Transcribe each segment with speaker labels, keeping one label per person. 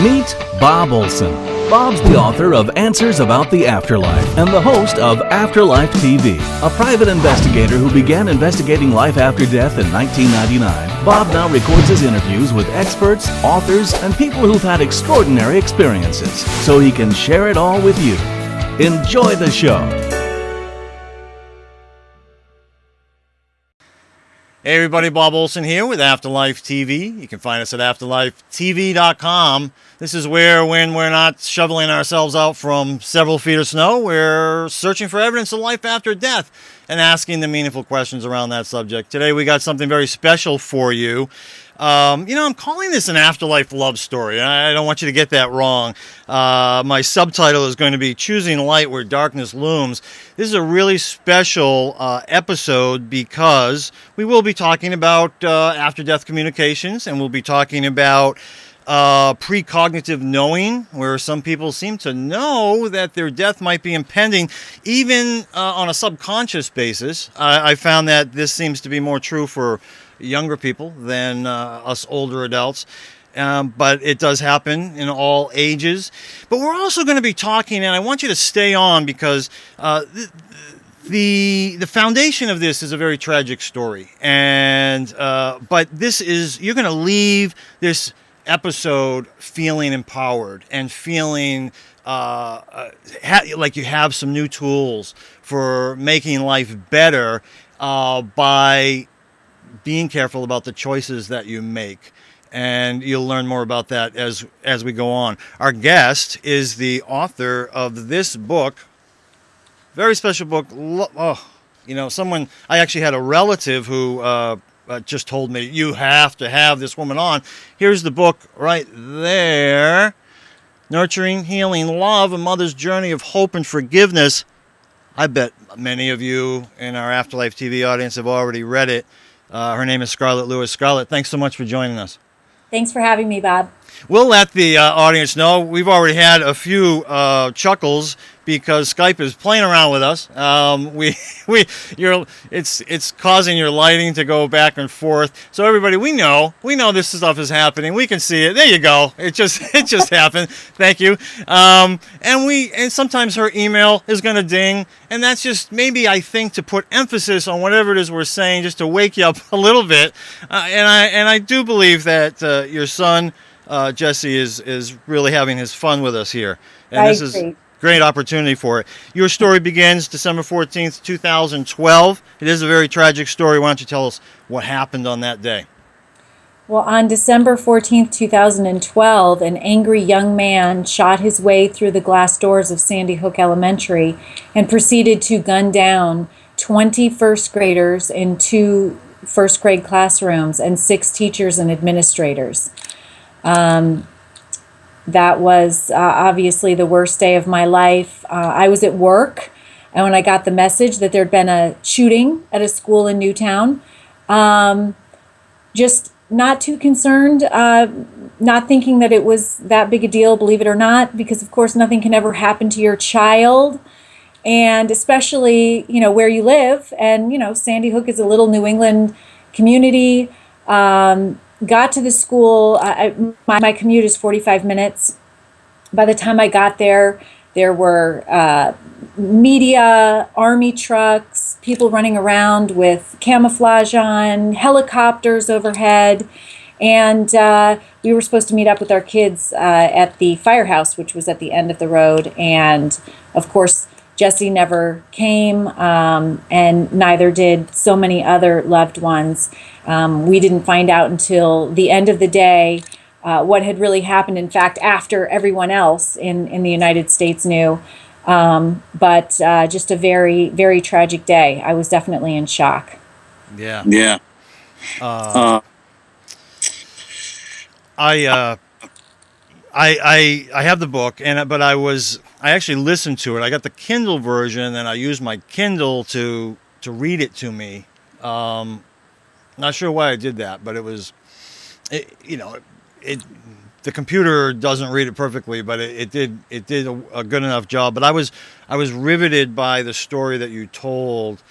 Speaker 1: Meet Bob Olson. Bob's the author of Answers About the Afterlife and the host of Afterlife TV, a private investigator who began investigating life after death in 1999. Bob now records his interviews with experts, authors, and people who've had extraordinary experiences, so he can share it all with you. Enjoy the show.
Speaker 2: Hey everybody, Bob Olson here with Afterlife TV. You can find us at afterlifetv.com. This is where, when we're not shoveling ourselves out from several feet of snow, we're searching for evidence of life after death and asking the meaningful questions around that subject. Today we got something very special for you. I'm calling this an afterlife love story. I don't want you to get that wrong. My subtitle is going to be Choosing Light Where Darkness Looms. This is a really special episode because we will be talking about after-death communications, and we'll be talking about precognitive knowing, where some people seem to know that their death might be impending, even on a subconscious basis. I found that this seems to be more true for younger people than us older adults, but it does happen in all ages. But we're also going to be talking, and I want you to stay on because the foundation of this is a very tragic story, and but this is, you're going to leave this episode feeling empowered and feeling like you have some new tools for making life better by being careful about the choices that you make. And you'll learn more about that as we go on. Our guest is the author of this book, very special book. Someone, I actually had a relative who just told me, you have to have this woman on. Here's the book right there. Nurturing, Healing, Love, A Mother's Journey of Hope and Forgiveness. I bet many of you in our Afterlife TV audience have already read it. Her name is Scarlett Lewis. Scarlett, thanks so much for joining us.
Speaker 3: Thanks for having me, Bob.
Speaker 2: We'll let the audience know we've already had a few chuckles because Skype is playing around with us. It's causing your lighting to go back and forth. So everybody, we know this stuff is happening. We can see it. There you go. It just happened. Thank you. And sometimes her email is going to ding, and that's just maybe, I think, to put emphasis on whatever it is we're saying, just to wake you up a little bit. And I do believe that your son Jesse is really having his fun with us here, and this is a great opportunity for it. Your story begins December 14th, 2012. It is a very tragic story. Why don't you tell us what happened on that day?
Speaker 3: Well, on December 14th, 2012, an angry young man shot his way through the glass doors of Sandy Hook Elementary and proceeded to gun down 20 first graders in 2 first grade classrooms and 6 teachers and administrators. That was obviously the worst day of my life. I was at work, and when I got the message that there'd been a shooting at a school in Newtown, just not too concerned, not thinking that it was that big a deal, believe it or not, because of course nothing can ever happen to your child, and especially, where you live. And, Sandy Hook is a little New England community. Got to the school, my commute is 45 minutes. By the time I got there were media, army trucks, people running around with camouflage on, helicopters overhead, and we were supposed to meet up with our kids at the firehouse, which was at the end of the road. And of course, Jesse never came, and neither did so many other loved ones. We didn't find out until the end of the day what had really happened, in fact, after everyone else in the United States knew. But just a very, very tragic day. I was definitely in shock.
Speaker 2: Yeah.
Speaker 4: Yeah.
Speaker 2: I have the book, but I actually listened to it. I got the Kindle version, and I used my Kindle to read it to me. Not sure why I did that, but the computer doesn't read it perfectly, but it did a good enough job. But I was riveted by the story that you told,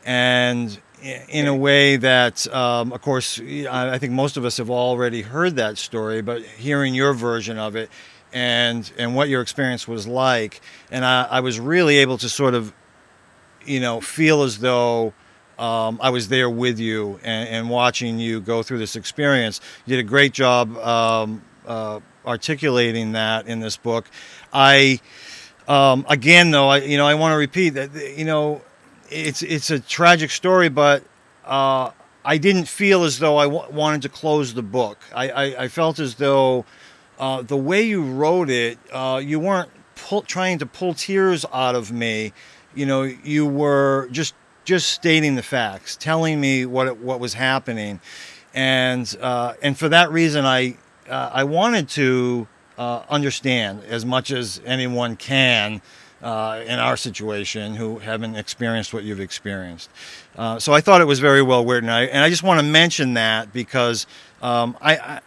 Speaker 2: and in a way that, of course, I think most of us have already heard that story, but hearing your version of it and what your experience was like, and I was really able to sort of, feel as though I was there with you and watching you go through this experience. You did a great job articulating that in this book. Again, though, I want to repeat that, it's a tragic story, but I didn't feel as though I wanted to close the book. I felt as though the way you wrote it, you weren't trying to pull tears out of me. You were just stating the facts, telling me what was happening, and for that reason, I wanted to understand as much as anyone can in our situation who haven't experienced what you've experienced. So I thought it was very well written, and I just want to mention that because I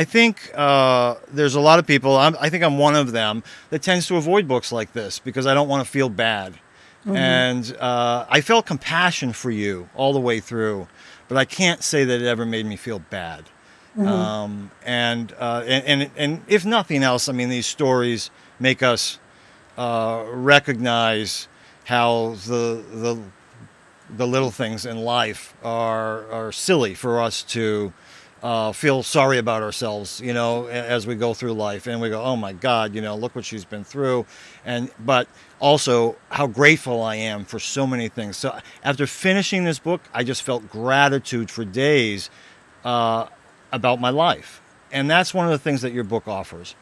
Speaker 2: think there's a lot of people, I think I'm one of them, that tends to avoid books like this because I don't want to feel bad. Mm-hmm. And I felt compassion for you all the way through, but I can't say that it ever made me feel bad. Mm-hmm. And if nothing else, I mean, these stories make us recognize how the little things in life are silly for us to feel sorry about ourselves, as we go through life, and we go, oh my God, look what she's been through, but also how grateful I am for so many things. So after finishing this book, I just felt gratitude for days about my life, and that's one of the things that your book offers.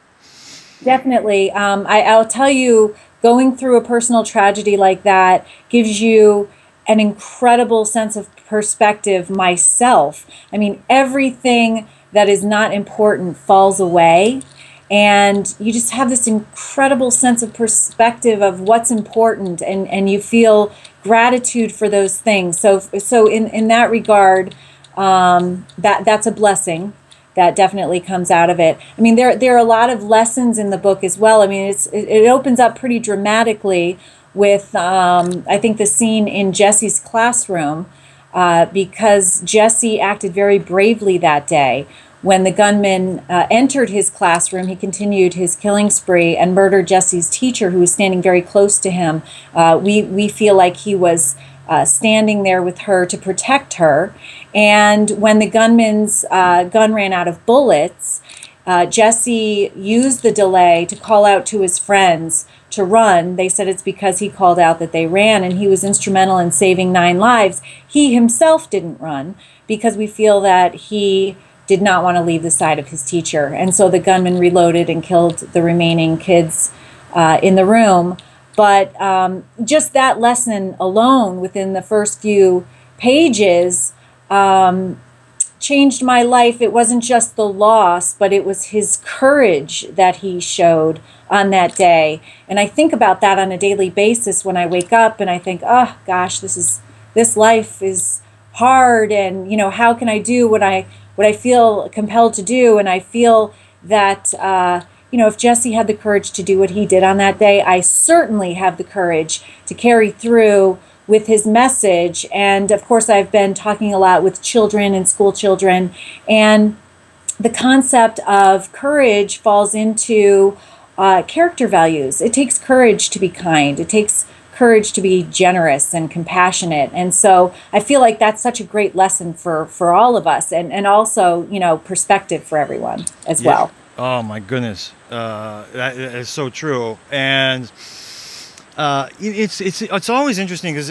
Speaker 3: Definitely. I'll tell you, going through a personal tragedy like that gives you an incredible sense of perspective myself. I mean, everything that is not important falls away, and you just have this incredible sense of perspective of what's important, and you feel gratitude for those things. So in that regard, that's a blessing that definitely comes out of it. I mean, there are a lot of lessons in the book as well. I mean, it opens up pretty dramatically with, I think, the scene in Jesse's classroom, because Jesse acted very bravely that day. When the gunman entered his classroom, he continued his killing spree and murdered Jesse's teacher, who was standing very close to him. We feel like he was standing there with her to protect her. And when the gunman's gun ran out of bullets, Jesse used the delay to call out to his friends to run. They said it's because he called out that they ran, and he was instrumental in saving 9 lives. He himself didn't run because we feel that he did not want to leave the side of his teacher. And so the gunman reloaded and killed the remaining kids in the room. But just that lesson alone within the first few pages changed my life. It wasn't just the loss, but it was his courage that he showed on that day. And I think about that on a daily basis when I wake up, and I think, oh gosh, this life is hard, and how can I do what I feel compelled to do? And I feel that if Jesse had the courage to do what he did on that day, I certainly have the courage to carry through with his message. And of course, I've been talking a lot with children and school children, and the concept of courage falls into character values. It takes courage to be kind. It takes courage to be generous and compassionate. And so I feel like that's such a great lesson for all of us, and also, perspective for everyone as well.
Speaker 2: Oh my goodness. That is so true. And it's always interesting because,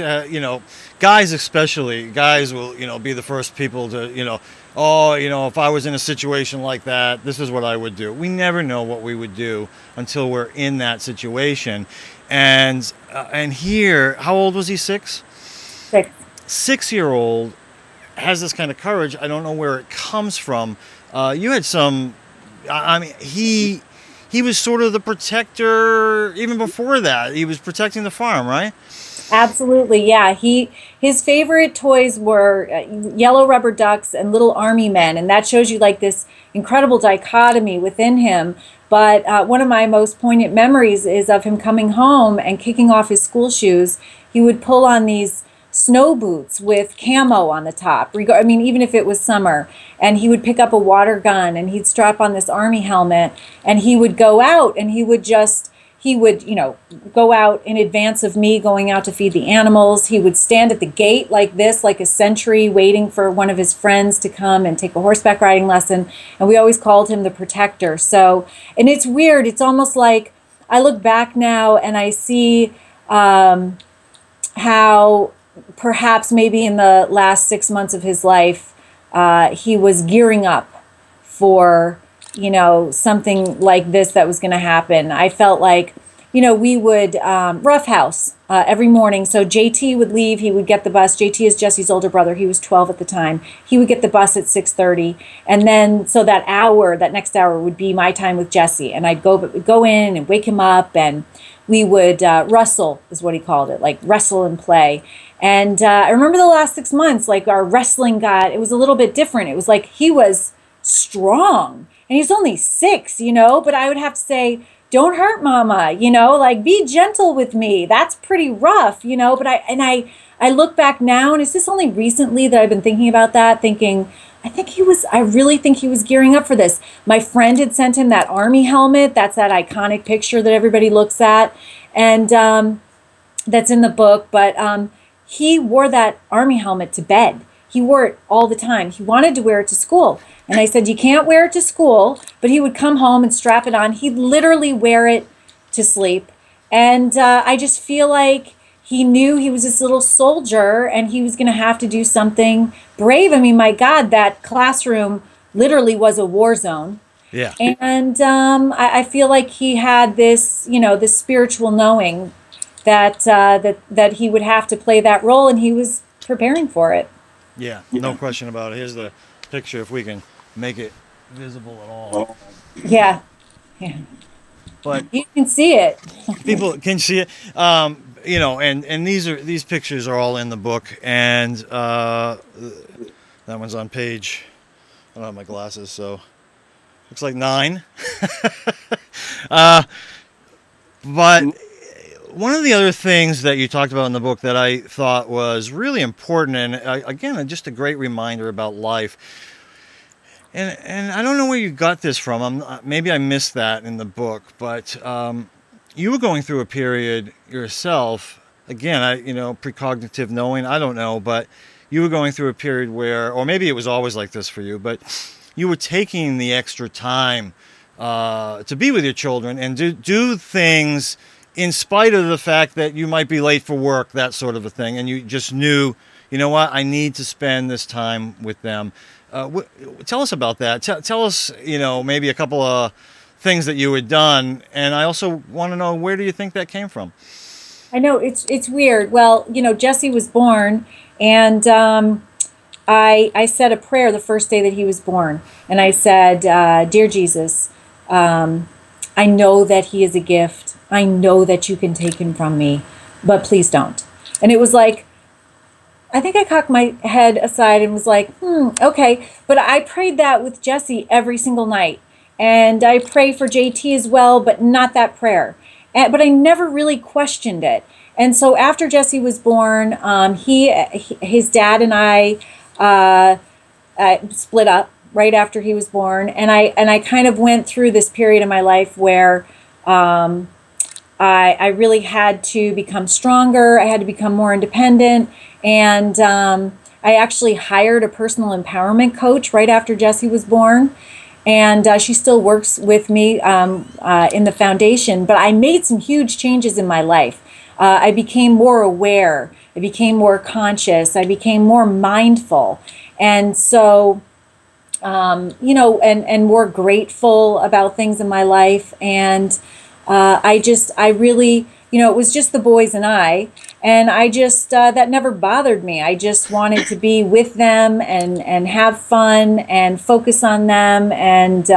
Speaker 2: guys especially, will, be the first people to, if I was in a situation like that, this is what I would do. We never know what we would do until we're in that situation. And here, how old was he? 6?
Speaker 3: 6.
Speaker 2: 6-year-old has this kind of courage. I don't know where it comes from. You had some, he was sort of the protector even before that. He was protecting the farm, right?
Speaker 3: Absolutely, yeah. His favorite toys were yellow rubber ducks and little army men, and that shows you like this incredible dichotomy within him. But one of my most poignant memories is of him coming home and kicking off his school shoes. He would pull on these snow boots with camo on the top. I mean, even if it was summer, and he would pick up a water gun and he'd strap on this army helmet and he would go out and he would, go out in advance of me going out to feed the animals. He would stand at the gate like this, like a sentry, waiting for one of his friends to come and take a horseback riding lesson. And we always called him the protector. So, and it's weird. It's almost like I look back now and I see how perhaps maybe in the last 6 months of his life, he was gearing up for, something like this that was going to happen. I felt like, we would roughhouse every morning. So JT would leave. He would get the bus. JT is Jesse's older brother. He was 12 at the time. He would get the bus at 6:30. And then, so that next hour would be my time with Jesse. And I'd go in and wake him up, and we would wrestle, is what he called it, like wrestle and play. And I remember the last 6 months, like our wrestling it was a little bit different. It was like he was strong and he's only 6, but I would have to say, don't hurt mama, like be gentle with me. That's pretty rough, but I look back now, and it's just only recently that I've been thinking about that, thinking, I really think he was gearing up for this. My friend had sent him that army helmet. That's that iconic picture that everybody looks at. And that's in the book. But he wore that army helmet to bed. He wore it all the time. He wanted to wear it to school. And I said, you can't wear it to school. But he would come home and strap it on. He'd literally wear it to sleep. And I just feel like he knew he was this little soldier and he was going to have to do something brave. I mean, my God, that classroom literally was a war zone.
Speaker 2: Yeah.
Speaker 3: And I feel like he had this, this spiritual knowing that that he would have to play that role, and he was preparing for it.
Speaker 2: Yeah, no question about it. Here's the picture, if we can make it visible at all.
Speaker 3: Yeah.
Speaker 2: But
Speaker 3: you can see it.
Speaker 2: People can see it. And these pictures are all in the book, and that one's on page, I don't have my glasses, so looks like 9. But one of the other things that you talked about in the book that I thought was really important, and again, just a great reminder about life, and I don't know where you got this from. Maybe I missed that in the book, but you were going through a period yourself. Again, precognitive knowing, I don't know, but you were going through a period where, or maybe it was always like this for you, but you were taking the extra time to be with your children and do things in spite of the fact that you might be late for work, that sort of a thing. And you just knew, I need to spend this time with them. Tell us about that. Tell us, maybe a couple of things that you had done. And I also want to know, where do you think that came from?
Speaker 3: I know it's weird. Well, Jesse was born, and I said a prayer the first day that he was born. And I said, Dear Jesus, I know that he is a gift. I know that you can take him from me, but please don't. And it was like, I think I cocked my head aside and was like, okay. But I prayed that with Jesse every single night. And I pray for JT as well, but not that prayer. But I never really questioned it. And so after Jesse was born, his dad and I split up right after he was born. And I kind of went through this period in my life where I really had to become stronger. I had to become more independent. And I actually hired a personal empowerment coach right after Jesse was born. And she still works with me in the foundation. But I made some huge changes in my life. I became more aware. I became more conscious. I became more mindful. And so, and more grateful about things in my life. And I really, it was just the boys and I just, that never bothered me. I just wanted to be with them and have fun and focus on them. And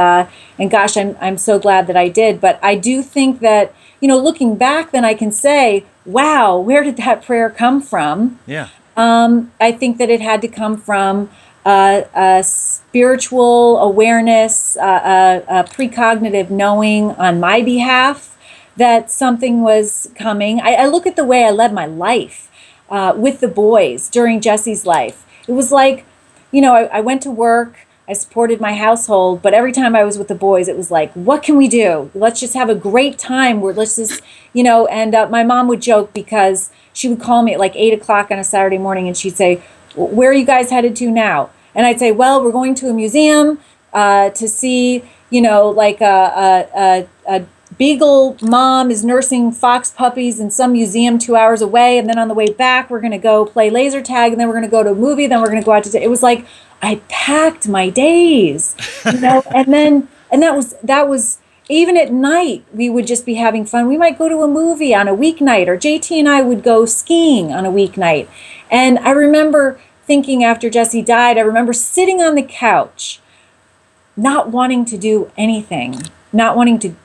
Speaker 3: gosh, I'm so glad that I did. But I do think that, looking back, then I can say, wow, where did that prayer come from?
Speaker 2: Yeah.
Speaker 3: I think that it had to come from a spiritual awareness, a precognitive knowing on my behalf that something was coming. I look at the way I led my life. with the boys during Jesse's life. It was like, you know, I went to work, I supported my household, but every time I was with the boys, it was like, what can we do? Let's just have a great time. Let's just, you know, and my mom would joke because she would call me at like 8 o'clock on a Saturday morning and she'd say, where are you guys headed to now? And I'd say, well, we're going to a museum to see, you know, like a beagle mom is nursing fox puppies in some museum 2 hours away. And then on the way back, we're going to go play laser tag. And then we're going to go to a movie. Then we're going to go out to, it was like, I packed my days, you know, and that was, even at night, we would just be having fun. We might go to a movie on a weeknight, or JT and I would go skiing on a weeknight. And I remember thinking after Jesse died, I remember sitting on the couch, not wanting to do anything, not wanting to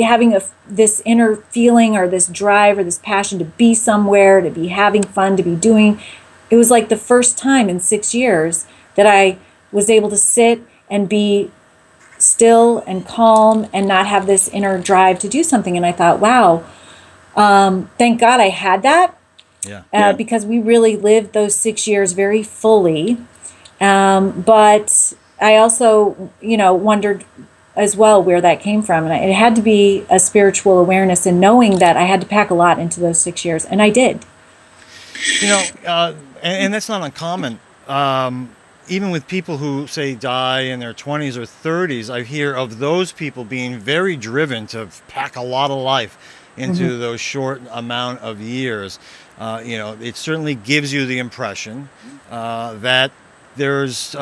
Speaker 3: having this inner feeling or this drive or this passion to be somewhere, to be having fun, to be doing. It was like the first time in 6 years that I was able to sit and be still and calm and not have this inner drive to do something. And I thought, wow, thank God I had that. Because we really lived those 6 years very fully. But I also, you know, wondered as well where that came from. And it had to be a spiritual awareness and knowing that I had to pack a lot into those 6 years. And I did.
Speaker 2: You know, and that's not uncommon. Even with people who, say, die in their 20s or 30s, I hear of those people being very driven to pack a lot of life into those short amount of years. You know, it certainly gives you the impression that there's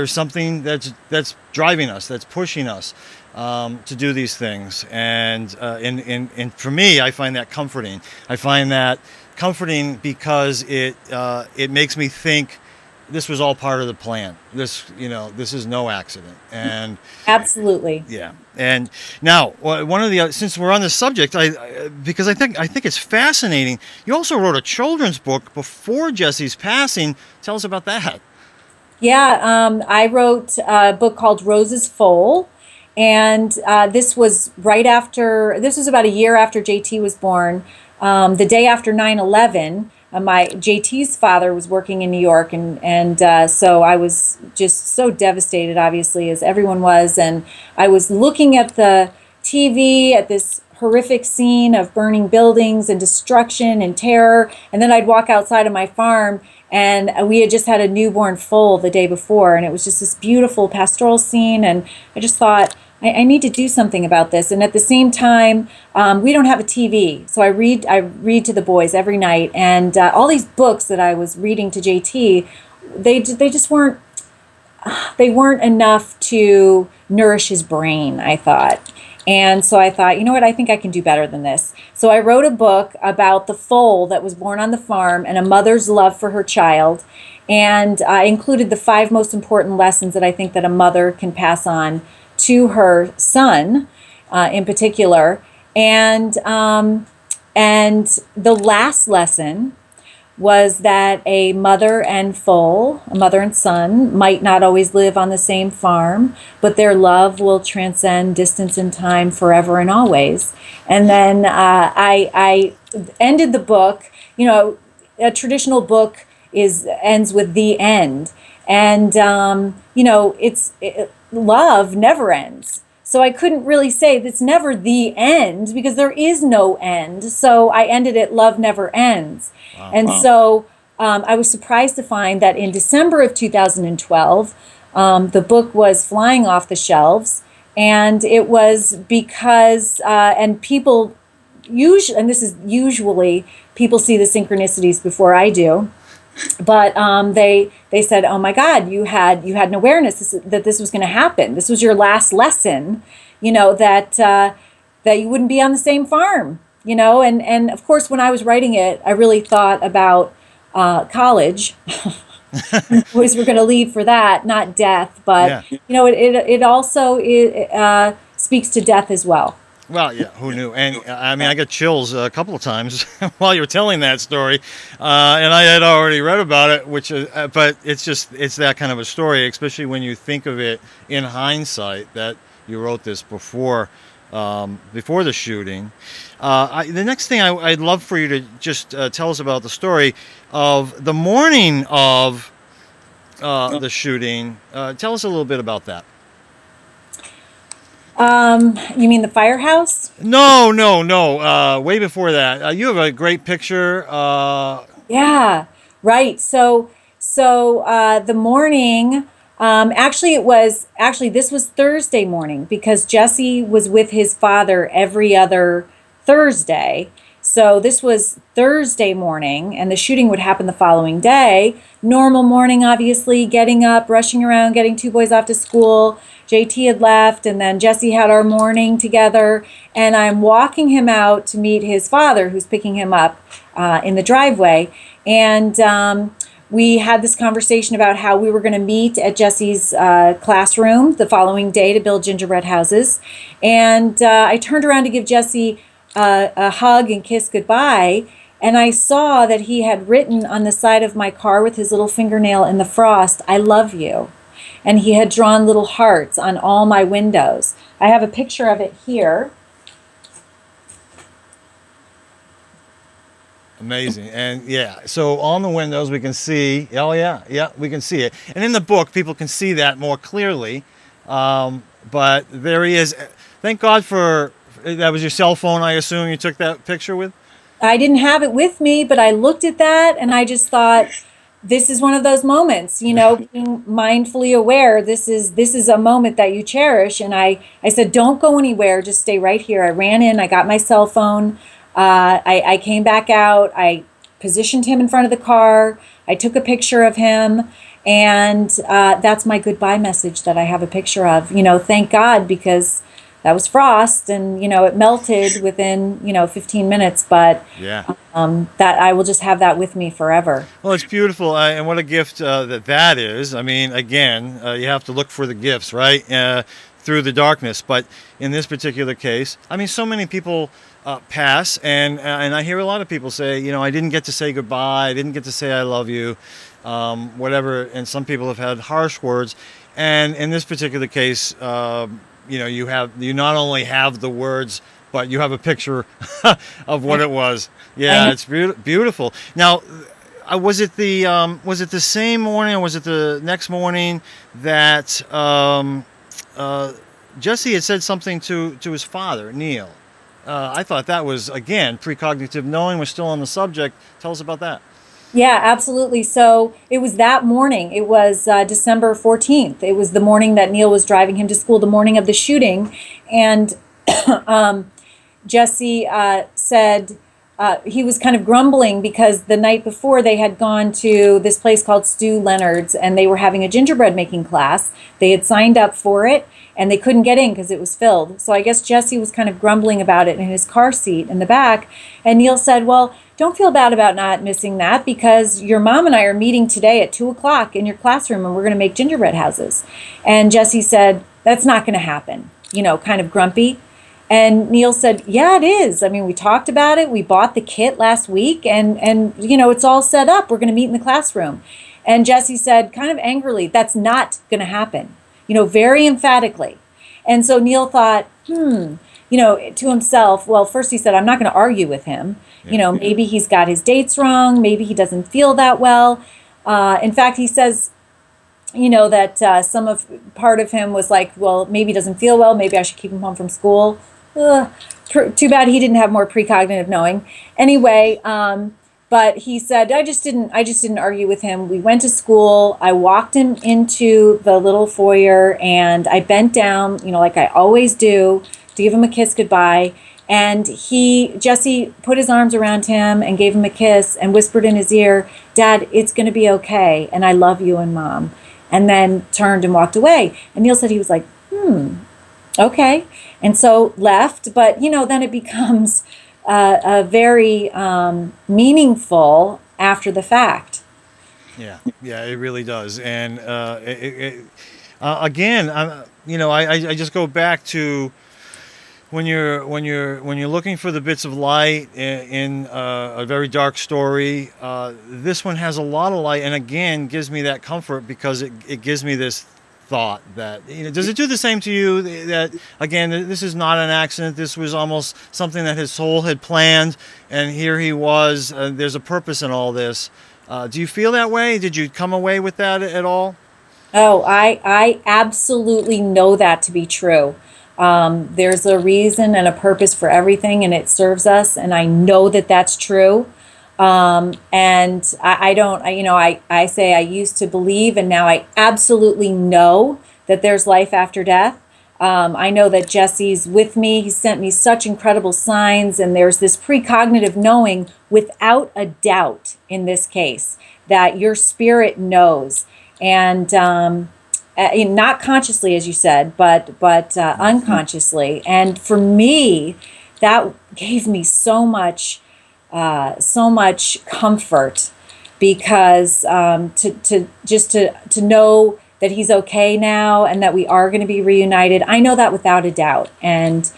Speaker 2: something that's driving us, that's pushing us to do these things. And for me, I find that comforting. I find that comforting because it makes me think this was all part of the plan. This is no accident. And
Speaker 3: absolutely.
Speaker 2: Yeah. And now, one of the since we're on this subject, because I think it's fascinating. You also wrote a children's book before Jesse's passing. Tell us about that.
Speaker 3: Yeah, I wrote a book called Rose's Foal, and this was about a year after JT was born, the day after 9/11. My JT's father was working in New York, and so I was just so devastated, obviously, as everyone was. And I was looking at the TV at this horrific scene of burning buildings and destruction and terror. And then I'd walk outside of my farm, and we had just had a newborn foal the day before. And it was just this beautiful pastoral scene. And I just thought, I need to do something about this. And at the same time, we don't have a TV. So I read to the boys every night. And all these books that I was reading to JT, they just weren't enough to nourish his brain, I thought. And so I thought, you know what, I think I can do better than this. So I wrote a book about the foal that was born on the farm and a mother's love for her child. And I included the 5 most important lessons that I think that a mother can pass on to her son, in particular. And the last lesson was that a mother and son, might not always live on the same farm, but their love will transcend distance and time forever and always. And then I ended the book. You know, a traditional book ends with the end, and you know, love never ends. So I couldn't really say it's never the end because there is no end. So I ended it, love never ends. Wow. And so I was surprised to find that in December of 2012, the book was flying off the shelves. And it was because, and people usually, and this is usually, people see the synchronicities before I do. But they said, "Oh my God, you had an awareness that this was going to happen. This was your last lesson, you know, that you wouldn't be on the same farm, you know." And of course, when I was writing it, I really thought about college. Boys were going to leave for that, not death. But you know, it also speaks to death as well.
Speaker 2: Well, yeah, who knew? And I mean, I got chills a couple of times while you were telling that story, and I had already read about it. But it's that kind of a story, especially when you think of it in hindsight. That you wrote this before the shooting. The next thing I'd love for you to just tell us about the story of the morning of the shooting. Tell us a little bit about that.
Speaker 3: You mean the firehouse?
Speaker 2: No. Way before that. You have a great picture.
Speaker 3: Yeah, right. So the morning, actually this was Thursday morning because Jesse was with his father every other Thursday. So this was Thursday morning, and the shooting would happen the following day. Normal morning, obviously, getting up, rushing around, getting two boys off to school. JT had left, and then Jesse had our morning together, and I'm walking him out to meet his father, who's picking him up in the driveway. And we had this conversation about how we were going to meet at Jesse's classroom the following day to build gingerbread houses. And I turned around to give Jesse a hug and kiss goodbye, and I saw that he had written on the side of my car with his little fingernail in the frost, "I love you." And he had drawn little hearts on all my windows. I have a picture of it here.
Speaker 2: Amazing. And yeah, so on the windows we can see, we can see it. And in the book, people can see that more clearly. But there he is. Thank God that was your cell phone, I assume you took that picture with?
Speaker 3: I didn't have it with me, but I looked at that and I just thought, this is one of those moments, being mindfully aware. This is a moment that you cherish. And I said, don't go anywhere. Just stay right here. I ran in, I got my cell phone. I came back out. I positioned him in front of the car. I took a picture of him. And that's my goodbye message that I have a picture of. Thank God, because that was frost and, it melted within, 15 minutes. But
Speaker 2: yeah.
Speaker 3: That I will just have that with me forever.
Speaker 2: Well, it's beautiful. And what a gift that is. I mean, again, you have to look for the gifts, right? Through the darkness. But in this particular case, I mean, so many people pass. And I hear a lot of people say, I didn't get to say goodbye. I didn't get to say I love you, whatever. And some people have had harsh words. And in this particular case, you not only have the words, but you have a picture of what it was. Yeah, it's beautiful. Now, was it the same morning or was it the next morning that Jesse had said something to his father, Neil? I thought that was, again, precognitive knowing. We're still on the subject. Tell us about that.
Speaker 3: Yeah, absolutely. So it was that morning. It was December 14th. It was the morning that Neil was driving him to school, the morning of the shooting. And Jesse said he was kind of grumbling because the night before they had gone to this place called Stu Leonard's and they were having a gingerbread making class. They had signed up for it and they couldn't get in because it was filled. So I guess Jesse was kind of grumbling about it in his car seat in the back. And Neil said, well, don't feel bad about not missing that because your mom and I are meeting today at 2:00 in your classroom and we're going to make gingerbread houses. And Jesse said, that's not going to happen, kind of grumpy. And Neil said, yeah, it is. I mean, we talked about it. We bought the kit last week and it's all set up. We're going to meet in the classroom. And Jesse said kind of angrily, that's not going to happen, very emphatically. And so Neil thought, to himself, well, first he said, I'm not going to argue with him. Maybe he's got his dates wrong. Maybe he doesn't feel that well. In fact, he says, that part of him was like, well, maybe he doesn't feel well. Maybe I should keep him home from school. Too bad he didn't have more precognitive knowing. Anyway, but he said, I just didn't argue with him. We went to school. I walked him into the little foyer and I bent down, like I always do, to give him a kiss goodbye. And Jesse put his arms around him and gave him a kiss and whispered in his ear, Dad, it's going to be okay. And I love you and Mom. And then turned and walked away. And Neil said he was like, okay. And so left. But, then it becomes a very meaningful after the fact.
Speaker 2: Yeah, it really does. And again, I just go back to when you're looking for the bits of light in a very dark story, this one has a lot of light, and again gives me that comfort because it gives me this thought that, does it do the same to you that, again, this is not an accident, this was almost something that his soul had planned, and here he was, there's a purpose in all this. Do you feel that way? Did you come away with that at all?
Speaker 3: Oh, I absolutely know that to be true. There's a reason and a purpose for everything, and it serves us, and I know that that's true. And I don't, I say I used to believe, and now I absolutely know that there's life after death. I know that Jesse's with me. He sent me such incredible signs, and there's this precognitive knowing without a doubt in this case that your spirit knows, and not consciously, as you said, but unconsciously. And for me, that gave me so much comfort, because to know that he's okay now and that we are going to be reunited. I know that without a doubt. And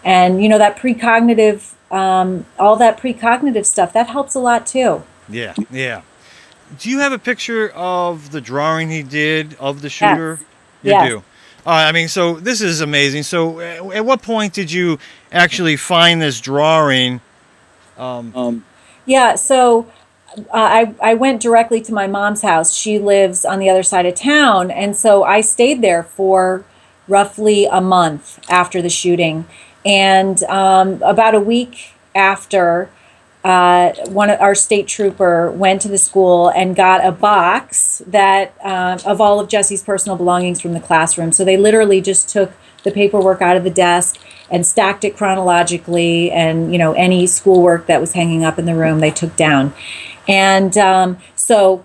Speaker 3: that precognitive, all that precognitive stuff, that helps a lot too.
Speaker 2: Yeah. Do you have a picture of the drawing he did of the shooter?
Speaker 3: Yes.
Speaker 2: You do. I mean, so this is amazing. So at what point did you actually find this drawing?
Speaker 3: Yeah, so I went directly to my mom's house. She lives on the other side of town. And so I stayed there for roughly a month after the shooting. And about a week after, our state trooper went to the school and got a box that of all of Jesse's personal belongings from the classroom. So they literally just took the paperwork out of the desk and stacked it chronologically, and any schoolwork that was hanging up in the room they took down. And so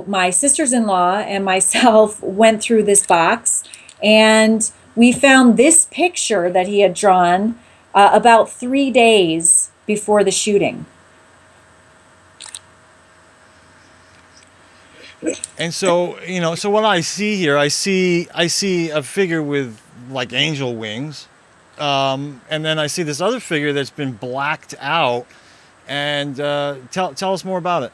Speaker 3: my sisters-in-law and myself went through this box, and we found this picture that he had drawn about 3 days before the shooting.
Speaker 2: And so, so what I see here, I see a figure with like angel wings. And then I see this other figure that's been blacked out. And tell us more about it.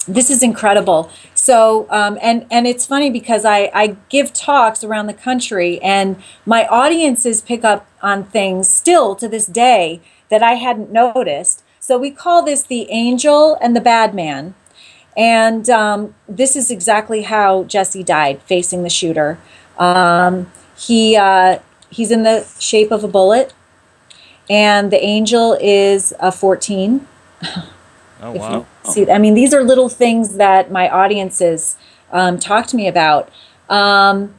Speaker 3: This is incredible. So, and it's funny because I give talks around the country, and my audiences pick up on things still to this day that I hadn't noticed. So we call this the angel and the bad man. And this is exactly how Jesse died, facing the shooter. He's in the shape of a bullet, and the angel is a 14.
Speaker 2: Oh, wow.
Speaker 3: See, I mean, these are little things that my audiences talk to me about. The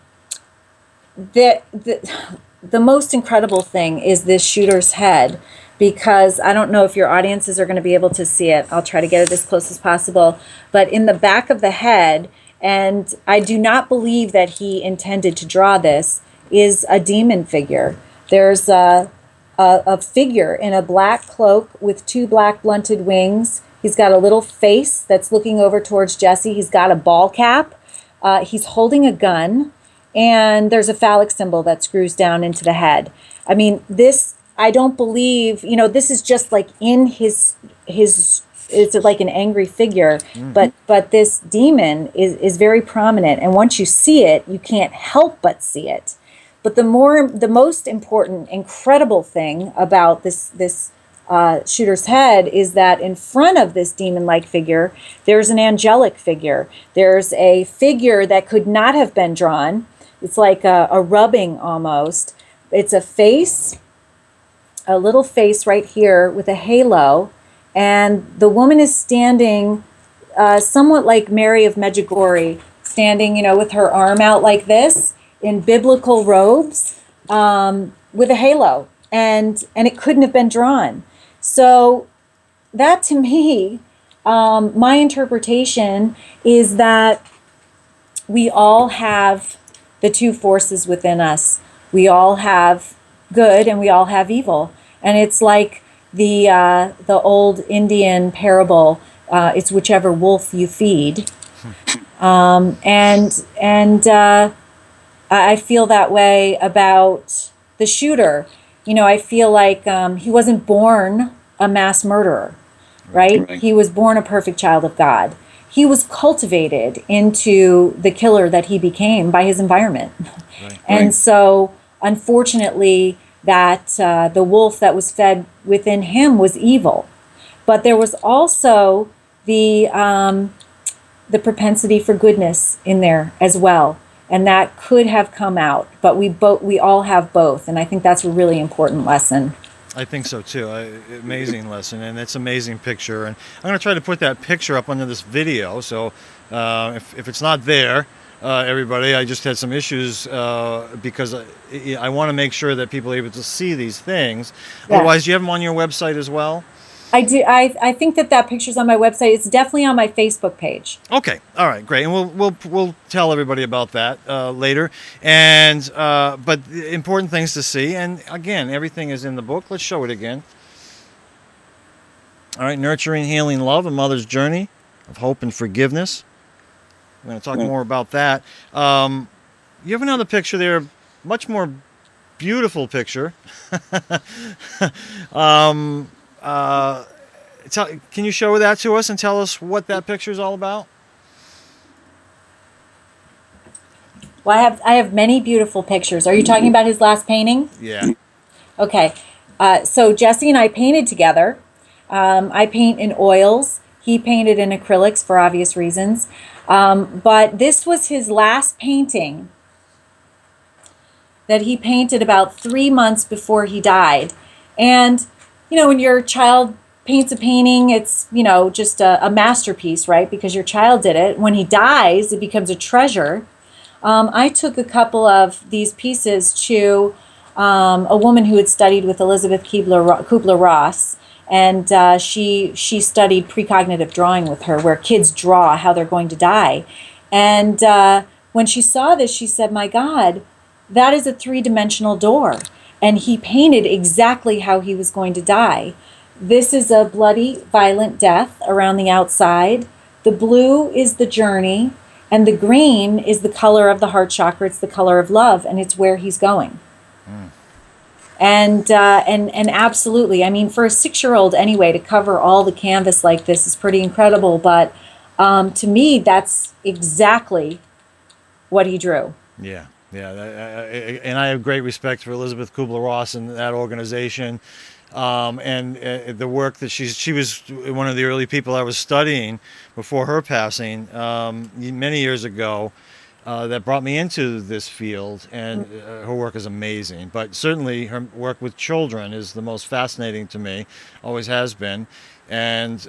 Speaker 3: most incredible thing is this shooter's head, because I don't know if your audiences are going to be able to see it. I'll try to get it as close as possible. But in the back of the head, and I do not believe that he intended to draw this, is a demon figure. There's a figure in a black cloak with 2 black blunted wings. He's got a little face that's looking over towards Jesse. He's got a ball cap. He's holding a gun, and there's a phallic symbol that screws down into the head. I mean, this, I don't believe, this is just like in his it's like an angry figure, but this demon is very prominent, and once you see it, you can't help but see it. But the most important, incredible thing about this shooter's head is that in front of this demon-like figure, there's an angelic figure. There's a figure that could not have been drawn. It's like a rubbing almost. It's a face, a little face right here with a halo, and the woman is standing somewhat like Mary of Medjugorje, standing, with her arm out like this, in biblical robes, with a halo, and it couldn't have been drawn. So that, to me, my interpretation is that we all have the 2 forces within us. We all have good and we all have evil, and it's like the old Indian parable. It's whichever wolf you feed, and I feel that way about the shooter. I feel like he wasn't born a mass murderer, right? He was born a perfect child of God. he was cultivated into the killer that he became by his environment.
Speaker 2: Right.
Speaker 3: And so, unfortunately, that the wolf that was fed within him was evil. But there was also the propensity for goodness in there as well, and that could have come out. But we all have both, and I think that's a really important lesson.
Speaker 2: I think so too. Amazing lesson, and it's an amazing picture. And I'm going to try to put that picture up under this video. So if it's not there, everybody, I just had some issues because I want to make sure that people are able to see these things.
Speaker 3: Yeah.
Speaker 2: Otherwise, do you have them on your website as well?
Speaker 3: I do. I think that picture's on my website. It's definitely on my Facebook page.
Speaker 2: Okay. All right. Great. And we'll tell everybody about that later. And but the important things to see. And again, everything is in the book. Let's show it again. All right. Nurturing, healing love, a mother's journey of hope and forgiveness. We're going to talk more about that. You have another picture there, much more beautiful picture. Can you show that to us and tell us what that picture is all about?
Speaker 3: Well, I have many beautiful pictures. Are you talking about his last painting?
Speaker 2: Yeah.
Speaker 3: Okay. So Jesse and I painted together. I paint in oils. He painted in acrylics for obvious reasons. But this was his last painting that he painted about 3 months before he died. And when your child paints a painting, it's, just a masterpiece, right? Because your child did it. When he dies, it becomes a treasure. I took a couple of these pieces to a woman who had studied with Elizabeth Kubler-Ross, and she studied precognitive drawing with her, where kids draw how they're going to die. And when she saw this, she said, "My God, that is a 3-dimensional door." And he painted exactly how he was going to die. This is a bloody, violent death around the outside. The blue is the journey, and the green is the color of the heart chakra. It's the color of love, and it's where he's going. And absolutely, I mean, for a 6-year-old anyway, to cover all the canvas like this is pretty incredible. But to me, that's exactly what he drew.
Speaker 2: Yeah. Yeah, and I have great respect for Elizabeth Kubler-Ross and that organization, and the work that she was one of the early people I was studying before her passing many years ago. That brought me into this field, and her work is amazing. But certainly her work with children is the most fascinating to me, always has been. And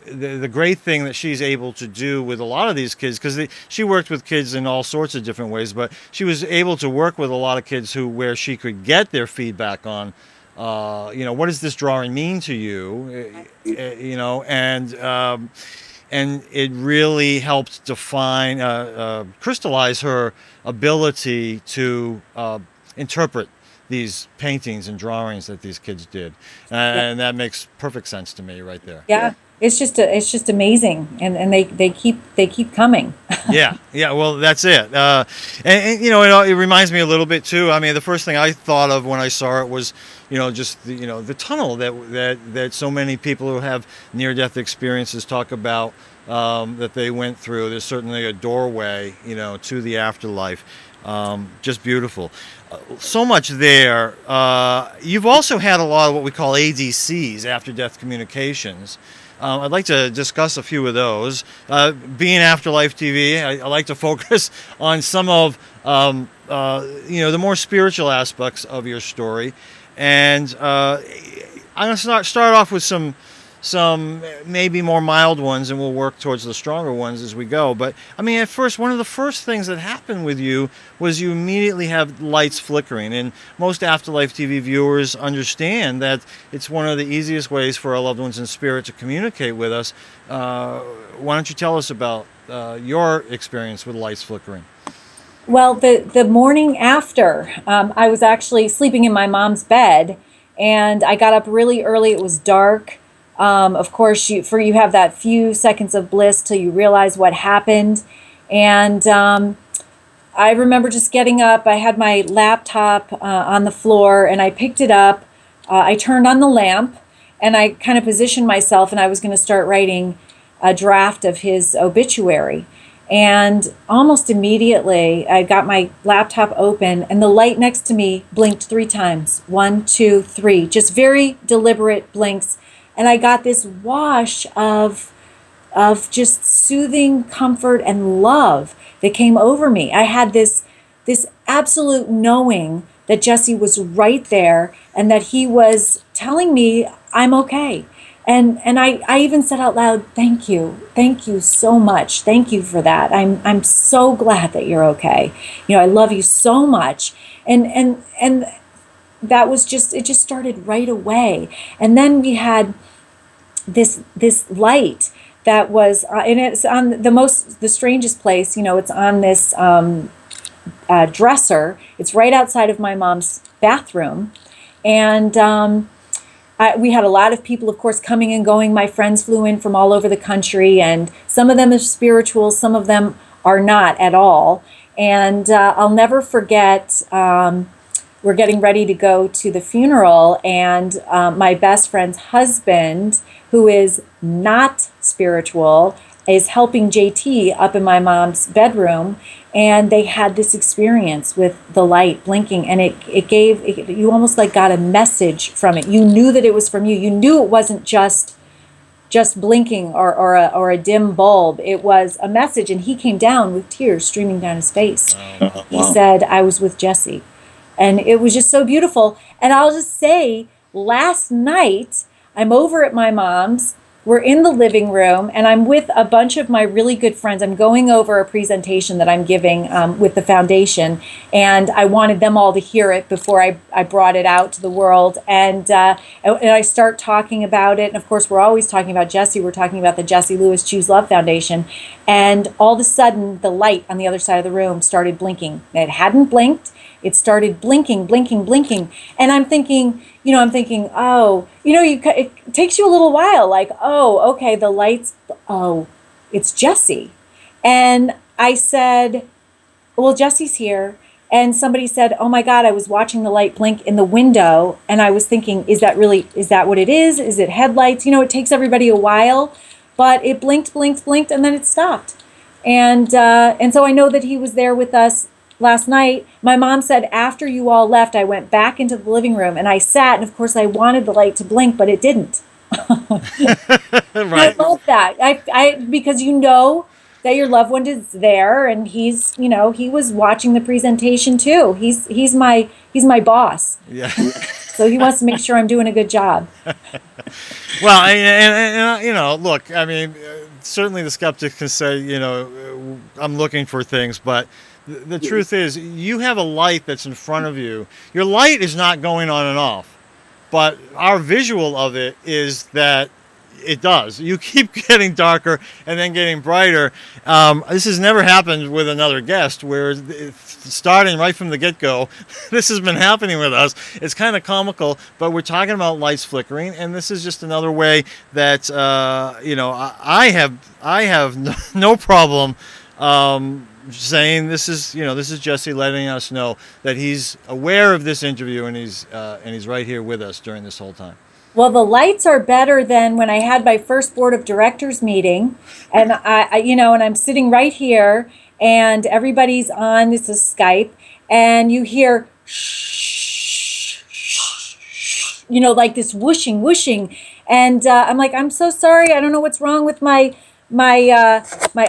Speaker 2: the great thing that she's able to do with a lot of these kids, because she worked with kids in all sorts of different ways, but she was able to work with a lot of kids where she could get their feedback on, what does this drawing mean to you, and it really helped define, crystallize her ability to interpret these paintings and drawings that these kids did, and that makes perfect sense to me right there.
Speaker 3: Yeah, it's just amazing, and they keep coming.
Speaker 2: yeah. Well, that's it. And it reminds me a little bit too. I mean, the first thing I thought of when I saw it was, just the tunnel that so many people who have near-death experiences talk about that they went through. There's certainly a doorway, to the afterlife. Just beautiful. So much there. You've also had a lot of what we call ADCs, after-death communications. I'd like to discuss a few of those. Being Afterlife TV, I like to focus on some of the more spiritual aspects of your story. And I'm going to start off with some maybe more mild ones, and we'll work towards the stronger ones as we go. But I mean, at first, one of the first things that happened with you was you immediately have lights flickering, and most Afterlife TV viewers understand that it's one of the easiest ways for our loved ones in spirit to communicate with us. Why don't you tell us about your experience with lights flickering?
Speaker 3: Well, the morning after, I was actually sleeping in my mom's bed, and I got up really early. It was dark. Of course, you have that few seconds of bliss till you realize what happened. And I remember just getting up. I had my laptop on the floor, and I picked it up. I turned on the lamp, and I kind of positioned myself, and I was going to start writing. a draft of his obituary. And almost immediately, I got my laptop open, and the light next to me blinked 3 times. 1, 2, 3, just very deliberate blinks. And I got this wash of just soothing comfort and love that came over me. I had this absolute knowing that Jesse was right there and that he was telling me I'm okay. And I even said out loud, thank you so much. Thank you for that. I'm so glad that you're okay. I love you so much. And that was it just started right away. And then we had this light that was, and it's on the strangest place. It's on this dresser. It's right outside of my mom's bathroom, and we had a lot of people, of course, coming and going. My friends flew in from all over the country, and some of them are spiritual, some of them are not at all. And I'll never forget, we're getting ready to go to the funeral, and my best friend's husband, who is not spiritual, is helping JT up in my mom's bedroom, and they had this experience with the light blinking, and you almost like got a message from it. You knew that it was from you. You knew it wasn't just blinking or a dim bulb. It was a message, and he came down with tears streaming down his face.
Speaker 2: Wow.
Speaker 3: He said, I was with Jesse. And it was just so beautiful. And I'll just say, last night, I'm over at my mom's. We're in the living room, and I'm with a bunch of my really good friends. I'm going over a presentation that I'm giving with the foundation, and I wanted them all to hear it before I brought it out to the world. And I start talking about it, and of course, we're always talking about Jesse. We're talking about the Jesse Lewis Choose Love Foundation, and all of a sudden, the light on the other side of the room started blinking. It hadn't blinked. It started blinking, blinking, blinking. And I'm thinking, oh, it takes you a little while, like, oh, okay, the lights, oh, it's Jesse. And I said, well, Jesse's here. And somebody said, oh my God, I was watching the light blink in the window. And I was thinking, is that what it is? Is it headlights? It takes everybody a while, but it blinked, blinked, blinked, and then it stopped. And so I know that he was there with us last night. My mom said after you all left, I went back into the living room and I sat, and of course I wanted the light to blink, but it didn't.
Speaker 2: Right.
Speaker 3: I love that. Because that your loved one is there, and he's, he was watching the presentation too. He's my boss.
Speaker 2: Yeah.
Speaker 3: So he wants to make sure I'm doing a good job.
Speaker 2: Well, and look, I mean, certainly the skeptic can say, I'm looking for things, but the truth is, you have a light that's in front of you. Your light is not going on and off, but our visual of it is that it does. You keep getting darker and then getting brighter. This has never happened with another guest, where starting right from the get-go, this has been happening with us. It's kind of comical, but we're talking about lights flickering, and this is just another way that I have no problem saying this is Jesse letting us know that he's aware of this interview, and he's right here with us during this whole time.
Speaker 3: Well, the lights are better than when I had my first board of directors meeting, and and I'm sitting right here, and everybody's on. This is Skype, and you hear shh, shh, shh, like this whooshing, and I'm like, I'm so sorry. I don't know what's wrong with my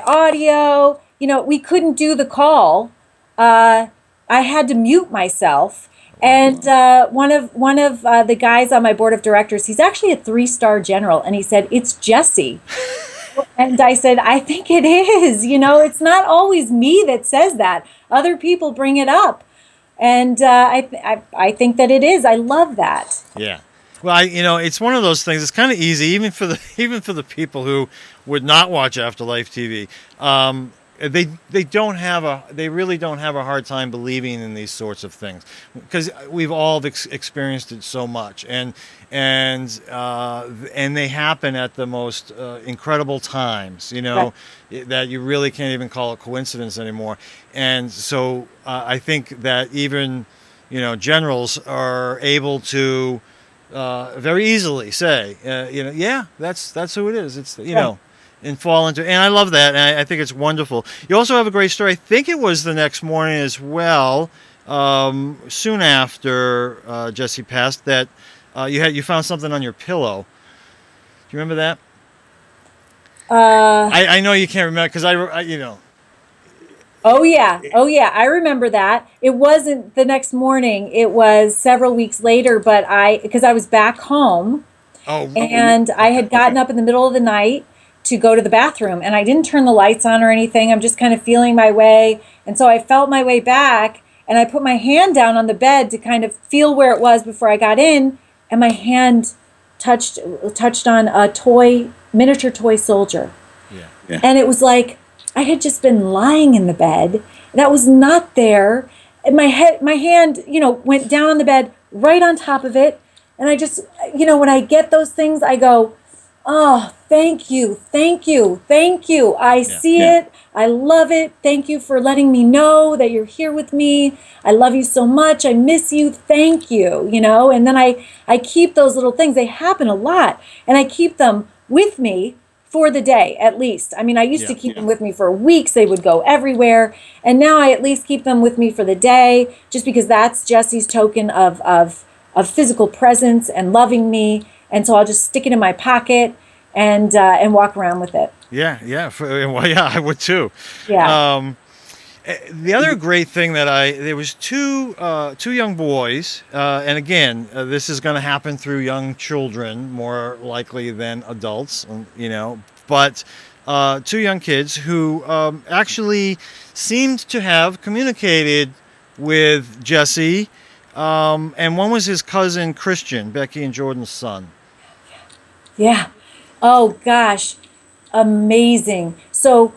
Speaker 3: audio. We couldn't do the call. I had to mute myself. And one of the guys on my board of directors, he's actually a 3-star general, and he said, it's Jesse. And I said, I think it is. It's not always me that says that. Other people bring it up. And I think that it is. I love that.
Speaker 2: Yeah. Well, it's one of those things. It's kind of easy, even for the people who would not watch Afterlife TV. They really don't have a hard time believing in these sorts of things, because we've all experienced it so much, and they happen at the most incredible times, right, that you really can't even call it coincidence anymore. And so I think that even generals are able to very easily say, yeah, that's who it is. It's and fall into, and I love that, and I think it's wonderful. You also have a great story. I think it was the next morning as well, soon after Jesse passed, that you found something on your pillow. Do you remember that? I know you can't remember because you know.
Speaker 3: Oh yeah. I remember that. It wasn't the next morning. It was several weeks later, but because I was back home.
Speaker 2: Oh.
Speaker 3: And I had gotten up in the middle of the night to go to the bathroom, and I didn't turn the lights on or anything. I'm just kind of feeling my way. And so I felt my way back, and I put my hand down on the bed to kind of feel where it was before I got in, and my hand touched on a miniature toy soldier.
Speaker 2: Yeah.
Speaker 3: And it was like I had just been lying in the bed. That was not there. And my hand, went down on the bed right on top of it. And I just, when I get those things, I go, oh, thank you. I see it. I love it. Thank you for letting me know that you're here with me. I love you so much. I miss you. Thank you, And then I keep those little things. They happen a lot. And I keep them with me for the day, at least. I mean, I used to keep them with me for weeks. They would go everywhere. And now I at least keep them with me for the day, just because that's Jesse's token of physical presence and loving me. And so I'll just stick it in my pocket and walk around with it.
Speaker 2: Yeah. Well, yeah, I would too.
Speaker 3: Yeah.
Speaker 2: The other great thing there was two young boys, and again, this is going to happen through young children more likely than adults, but two young kids who actually seemed to have communicated with Jesse. And one was his cousin Christian, Becky and Jordan's son.
Speaker 3: Yeah. Oh gosh, amazing. So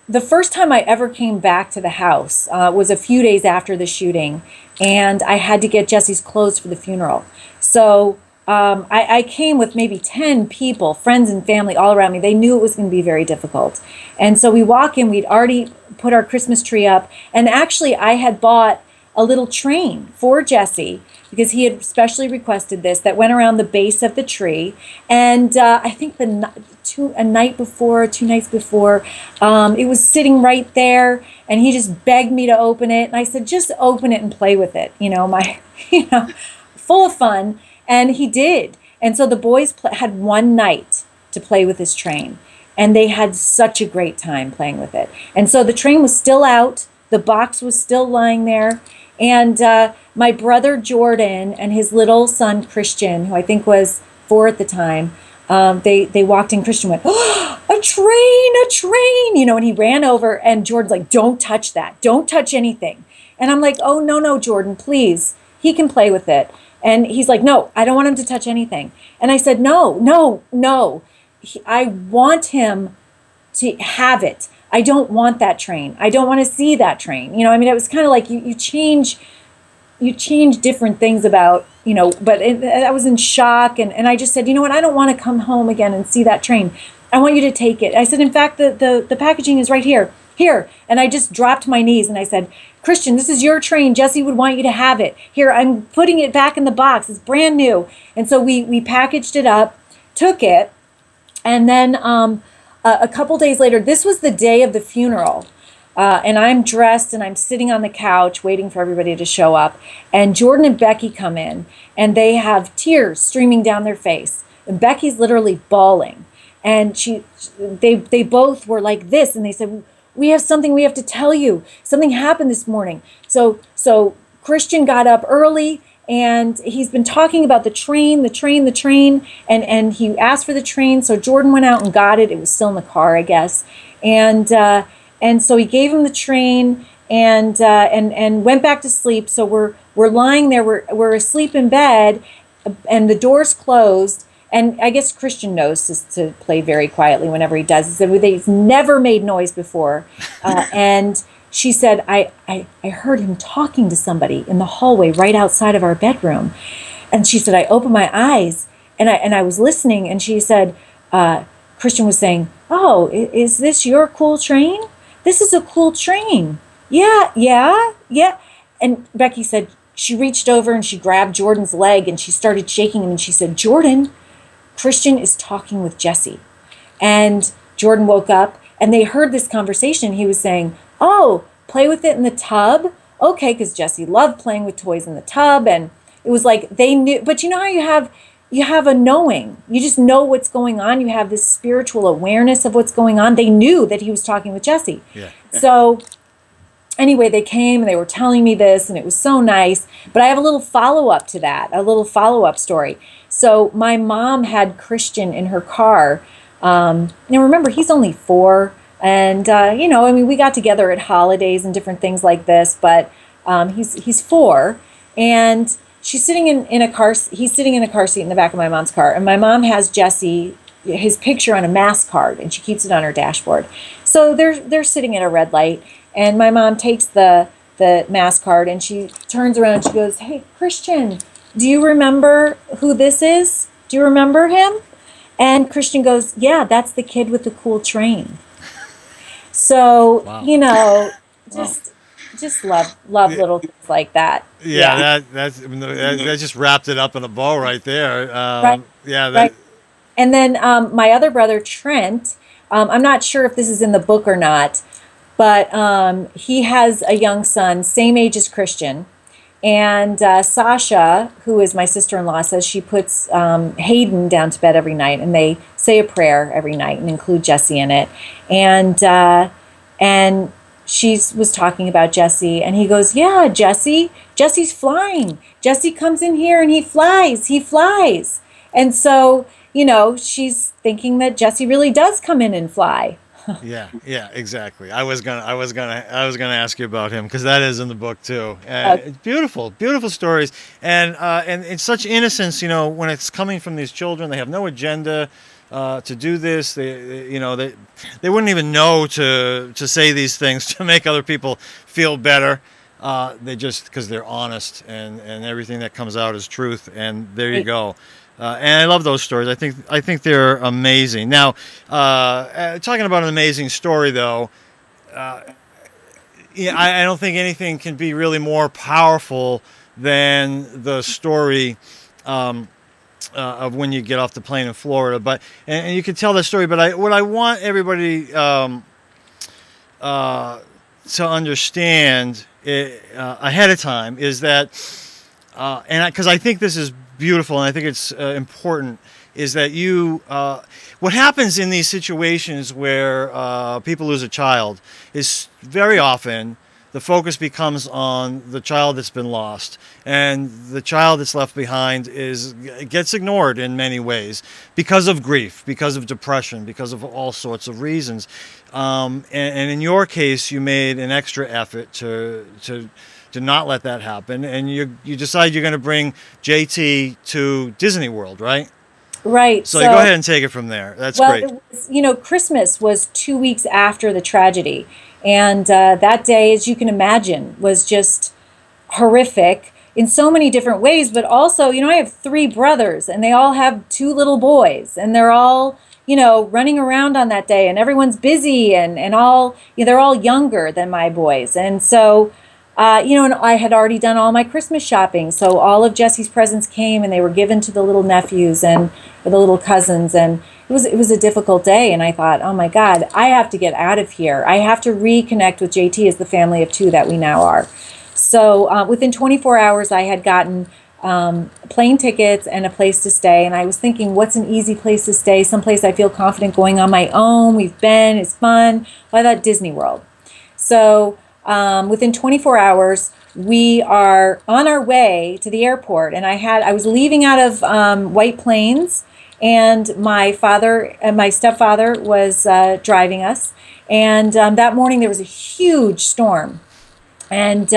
Speaker 3: the first time I ever came back to the house was a few days after the shooting, and I had to get Jesse's clothes for the funeral. So I came with maybe 10 people, friends and family all around me. They knew it was going to be very difficult. And so we walk in, we'd already put our Christmas tree up, and actually I had bought a little train for Jesse because he had specially requested this that went around the base of the tree. And I think two nights before, it was sitting right there, and he just begged me to open it. And I said, just open it and play with it, full of fun. And he did. And so the boys had one night to play with his train, and they had such a great time playing with it. And so the train was still out. The box was still lying there. And my brother Jordan and his little son Christian, who I think was 4 at the time, they walked in. Christian went, oh, a train, and he ran over, and Jordan's like, don't touch that. Don't touch anything. And I'm like, oh, no, Jordan, please. He can play with it. And he's like, no, I don't want him to touch anything. And I said, no. I want him to have it. I don't want that train. I don't want to see that train. It was kind of like you change different things about, but I was in shock. And I just said, you know what? I don't want to come home again and see that train. I want you to take it. I said, in fact, the packaging is right here. Here. And I just dropped my knees and I said, Christian, this is your train. Jesse would want you to have it. Here, I'm putting it back in the box. It's brand new. And so we packaged it up, took it, and then a couple days later, this was the day of the funeral, and I'm dressed and I'm sitting on the couch waiting for everybody to show up. And Jordan and Becky come in, and they have tears streaming down their face. And Becky's literally bawling, and they both were like this, and they said, "We have something we have to tell you. Something happened this morning." So Christian got up early, and he's been talking about the train, and he asked for the train. So Jordan went out and got it. It was still in the car, I guess. And so he gave him the train and went back to sleep. So we're lying there, we're asleep in bed, and the door's closed. And I guess Christian knows to play very quietly whenever he does. He said he's never made noise before. And she said, I heard him talking to somebody in the hallway right outside of our bedroom. And she said, I opened my eyes and I was listening. And she said, Christian was saying, oh, is this your cool train? This is a cool train. Yeah. And Becky said, she reached over and she grabbed Jordan's leg and she started shaking him. And she said, Jordan, Christian is talking with Jesse. And Jordan woke up and they heard this conversation. He was saying, oh, play with it in the tub. Okay, because Jesse loved playing with toys in the tub. And it was like they knew, but you know how you have a knowing. You just know what's going on. You have this spiritual awareness of what's going on. They knew that he was talking with Jesse.
Speaker 2: Yeah.
Speaker 3: So anyway, they came and they were telling me this, and it was so nice. But I have a little follow-up to that, a little follow-up story. So my mom had Christian in her car. Now remember, he's only 4. And, you know, I mean, we got together at holidays and different things like this, but he's 4. And she's sitting in a car. He's sitting in a car seat in the back of my mom's car. And my mom has Jesse, his picture on a mass card, and she keeps it on her dashboard. So they're sitting at a red light. And my mom takes the mass card and she turns around and she goes, hey, Christian, do you remember who this is? Do you remember him? And Christian goes, yeah, that's the kid with the cool train. So,
Speaker 2: Wow.
Speaker 3: You know, just love little things like that.
Speaker 2: Yeah, that just wrapped it up in a bow right there.
Speaker 3: Right.
Speaker 2: Yeah.
Speaker 3: Right. And then my other brother, Trent, I'm not sure if this is in the book or not, but he has a young son, same age as Christian. And Sasha, who is my sister-in-law, says she puts Hayden down to bed every night, and they say a prayer every night and include Jesse in it. And she was talking about Jesse, and he goes, yeah, Jesse's flying. Jesse comes in here and he flies. And so, you know, she's thinking that Jesse really does come in and fly.
Speaker 2: Yeah, exactly. I was gonna ask you about him because that is in the book too. It's beautiful stories, and it's such innocence. You know, when it's coming from these children, they have no agenda to do this. They wouldn't even know to say these things to make other people feel better. They just, because they're honest and everything that comes out is truth. And there you go. And I love those stories. I think they're amazing. Now, talking about an amazing story, though, I don't think anything can be really more powerful than the story of when you get off the plane in Florida. But and you can tell that story. But what I want everybody to understand ahead of time is that, because I think this is beautiful, and I think it's important, is that what happens in these situations where people lose a child is very often the focus becomes on the child that's been lost, and the child that's left behind gets ignored in many ways because of grief, because of depression, because of all sorts of reasons. And in your case, you made an extra effort to not let that happen, and you decide you're going to bring JT to Disney World, right?
Speaker 3: Right.
Speaker 2: So go ahead and take it from there. That's great.
Speaker 3: It was, Christmas was 2 weeks after the tragedy, and that day, as you can imagine, was just horrific in so many different ways. But also, I have 3 brothers, and they all have 2 little boys, and they're all running around on that day, and everyone's busy, and all they're all younger than my boys, and so. And I had already done all my Christmas shopping. So all of Jesse's presents came and they were given to the little nephews and the little cousins. And it was a difficult day. And I thought, oh my God, I have to get out of here. I have to reconnect with JT as the family of 2 that we now are. So within 24 hours, I had gotten plane tickets and a place to stay. And I was thinking, what's an easy place to stay? Someplace I feel confident going on my own. We've been, it's fun. Well, I thought Disney World. So within 24 hours, we are on our way to the airport, and I was leaving out of White Plains, and my stepfather was driving us, and that morning there was a huge storm, and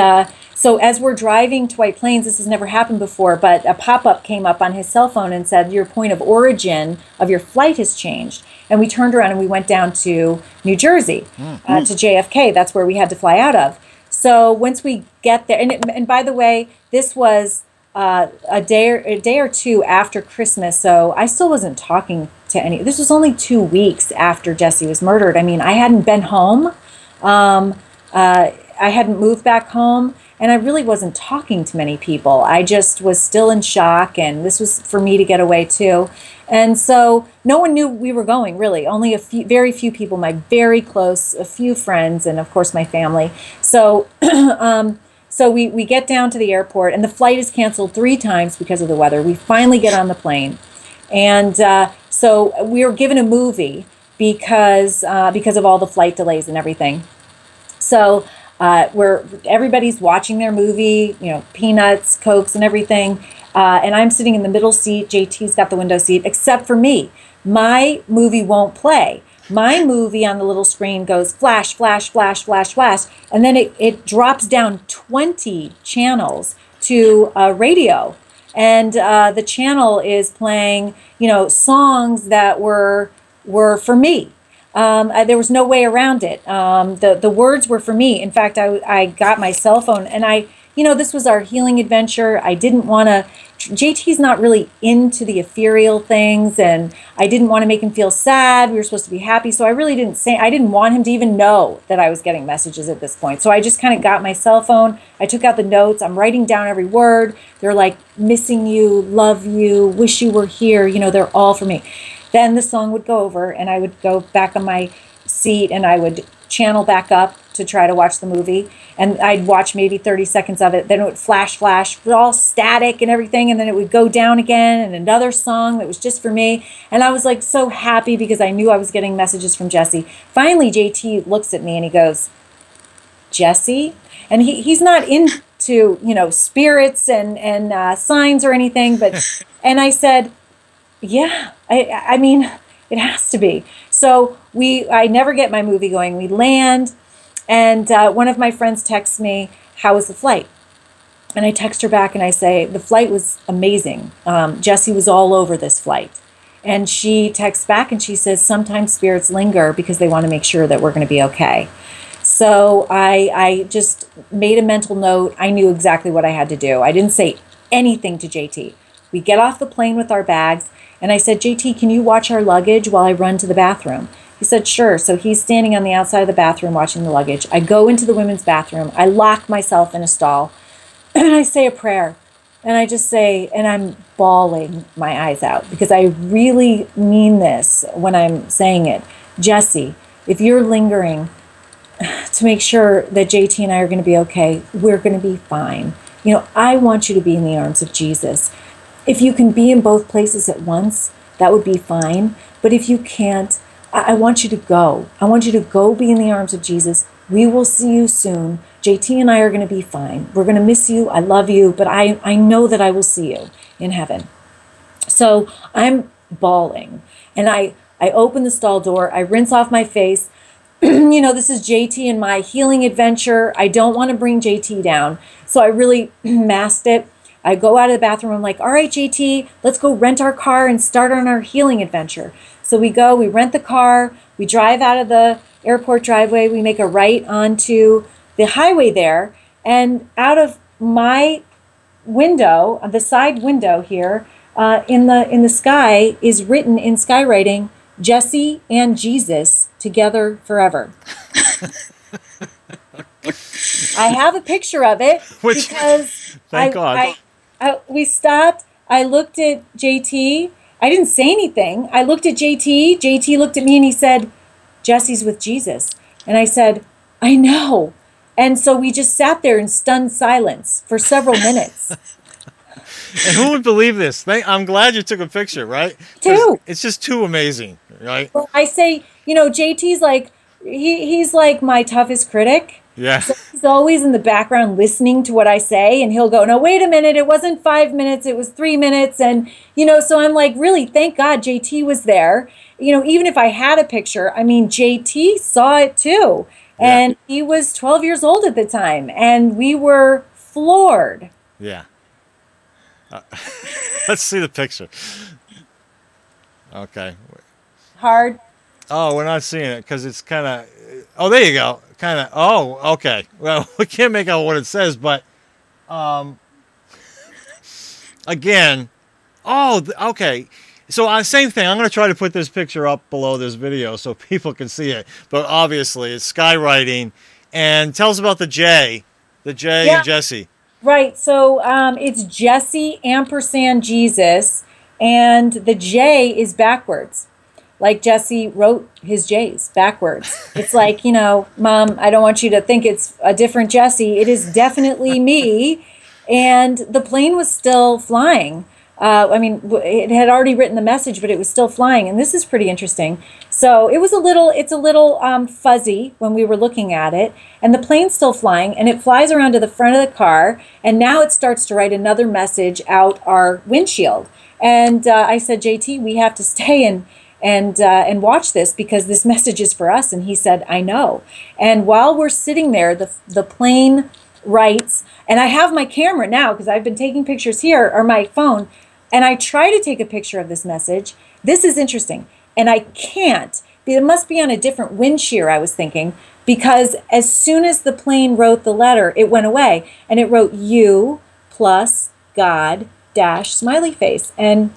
Speaker 3: so as we're driving to White Plains, this has never happened before, but a pop-up came up on his cell phone and said, your point of origin of your flight has changed. And we turned around and we went down to New Jersey, to JFK. That's where we had to fly out of. So once we get there, and by the way, this was a day or 2 after Christmas, so I still wasn't talking to any. This was only 2 weeks after Jesse was murdered. I mean, I hadn't been home. I hadn't moved back home. and I really wasn't talking to many people. I just was still in shock, and this was for me to get away too. And so no one knew we were going, really. Only very few people, my very close, a few friends, and of course my family. So so we get down to the airport, and the flight is canceled 3 times because of the weather. We finally get on the plane, and so we were given a movie because of all the flight delays and everything. So where everybody's watching their movie, peanuts, Cokes, and everything. And I'm sitting in the middle seat. JT's got the window seat, except for me. My movie won't play. My movie on the little screen goes flash, flash, flash, flash, flash. And then it drops down 20 channels to radio. And the channel is playing, songs that were for me. There was no way around it. The words were for me. In fact, I got my cell phone, and this was our healing adventure. I didn't want to, JT's not really into the ethereal things, and I didn't want to make him feel sad. We were supposed to be happy. So I didn't want him to even know that I was getting messages at this point. So I just kind of got my cell phone. I took out the notes. I'm writing down every word. They're like, missing you, love you, wish you were here. They're all for me. Then the song would go over, and I would go back on my seat, and I would channel back up to try to watch the movie. And I'd watch maybe 30 seconds of it. Then it would flash, all static and everything. And then it would go down again, and another song that was just for me. And I was like so happy because I knew I was getting messages from Jesse. Finally, JT looks at me and he goes, Jesse? And he's not into, spirits and signs or anything. But, and I said, yeah, I mean, it has to be. So I never get my movie going. We land, and one of my friends texts me, how was the flight? And I text her back and I say, the flight was amazing. Jesse was all over this flight. And she texts back and she says, sometimes spirits linger because they want to make sure that we're going to be okay. So I just made a mental note. I knew exactly what I had to do. I didn't say anything to JT. We get off the plane with our bags, and I said, JT, can you watch our luggage while I run to the bathroom? He said, sure. So he's standing on the outside of the bathroom watching the luggage. I go into the women's bathroom. I lock myself in a stall, and I say a prayer. And I just say, and I'm bawling my eyes out because I really mean this when I'm saying it. Jesse, if you're lingering to make sure that JT and I are going to be okay, we're going to be fine. I want you to be in the arms of Jesus. If you can be in both places at once, that would be fine. But if you can't, I want you to go. I want you to go be in the arms of Jesus. We will see you soon. JT and I are going to be fine. We're going to miss you. I love you, but I know that I will see you in heaven. So I'm bawling, and I open the stall door. I rinse off my face. This is JT and my healing adventure. I don't want to bring JT down. So I really masked it. I go out of the bathroom. I'm like, all right, JT, let's go rent our car and start on our healing adventure. So we rent the car, we drive out of the airport driveway, we make a right onto the highway there, and out of my window, the side window here, in the sky is written in skywriting, Jesse and Jesus together forever. I have a picture of it because
Speaker 2: thank God.
Speaker 3: We stopped. I looked at JT. I didn't say anything. I looked at JT. JT looked at me and he said, Jesse's with Jesus. And I said, I know. And so we just sat there in stunned silence for several minutes.
Speaker 2: And who would believe this? I'm glad you took a picture, right?
Speaker 3: Too.
Speaker 2: It's just too amazing, right?
Speaker 3: Well, I say, JT's like, he's like my toughest critic.
Speaker 2: Yeah.
Speaker 3: So he's always in the background listening to what I say, and he'll go, no, wait a minute, it wasn't 5 minutes, it was 3 minutes. And, so I'm like, really, thank God JT was there. Even if I had a picture, JT saw it too. And he was 12 years old at the time, and we were floored.
Speaker 2: Yeah. Let's see the picture. Okay.
Speaker 3: Hard.
Speaker 2: Oh, we're not seeing it because it's kind of... Oh, there you go. Kind of... Oh, okay. Well, we can't make out what it says, but... Again... Oh, okay. So same thing. I'm going to try to put this picture up below this video so people can see it. But obviously, it's skywriting. And tell us about the J. The J
Speaker 3: Yeah.
Speaker 2: and Jesse.
Speaker 3: Right. So it's Jesse ampersand Jesus, and the J is backwards. Like Jesse wrote his J's backwards. It's like, Mom, I don't want you to think it's a different Jesse. It is definitely me. And the plane was still flying. It had already written the message, but it was still flying. And this is pretty interesting. So it's a little fuzzy when we were looking at it. And the plane's still flying, and it flies around to the front of the car. And now it starts to write another message out our windshield. And I said, JT, we have to stay and watch this because this message is for us. And he said, I know. And while we're sitting there, the plane writes, and I have my camera now because I've been taking pictures here, or my phone, and I try to take a picture of this message. This is interesting. And I can't. It must be on a different wind shear, I was thinking, because as soon as the plane wrote the letter, it went away. And it wrote you plus God dash smiley face. And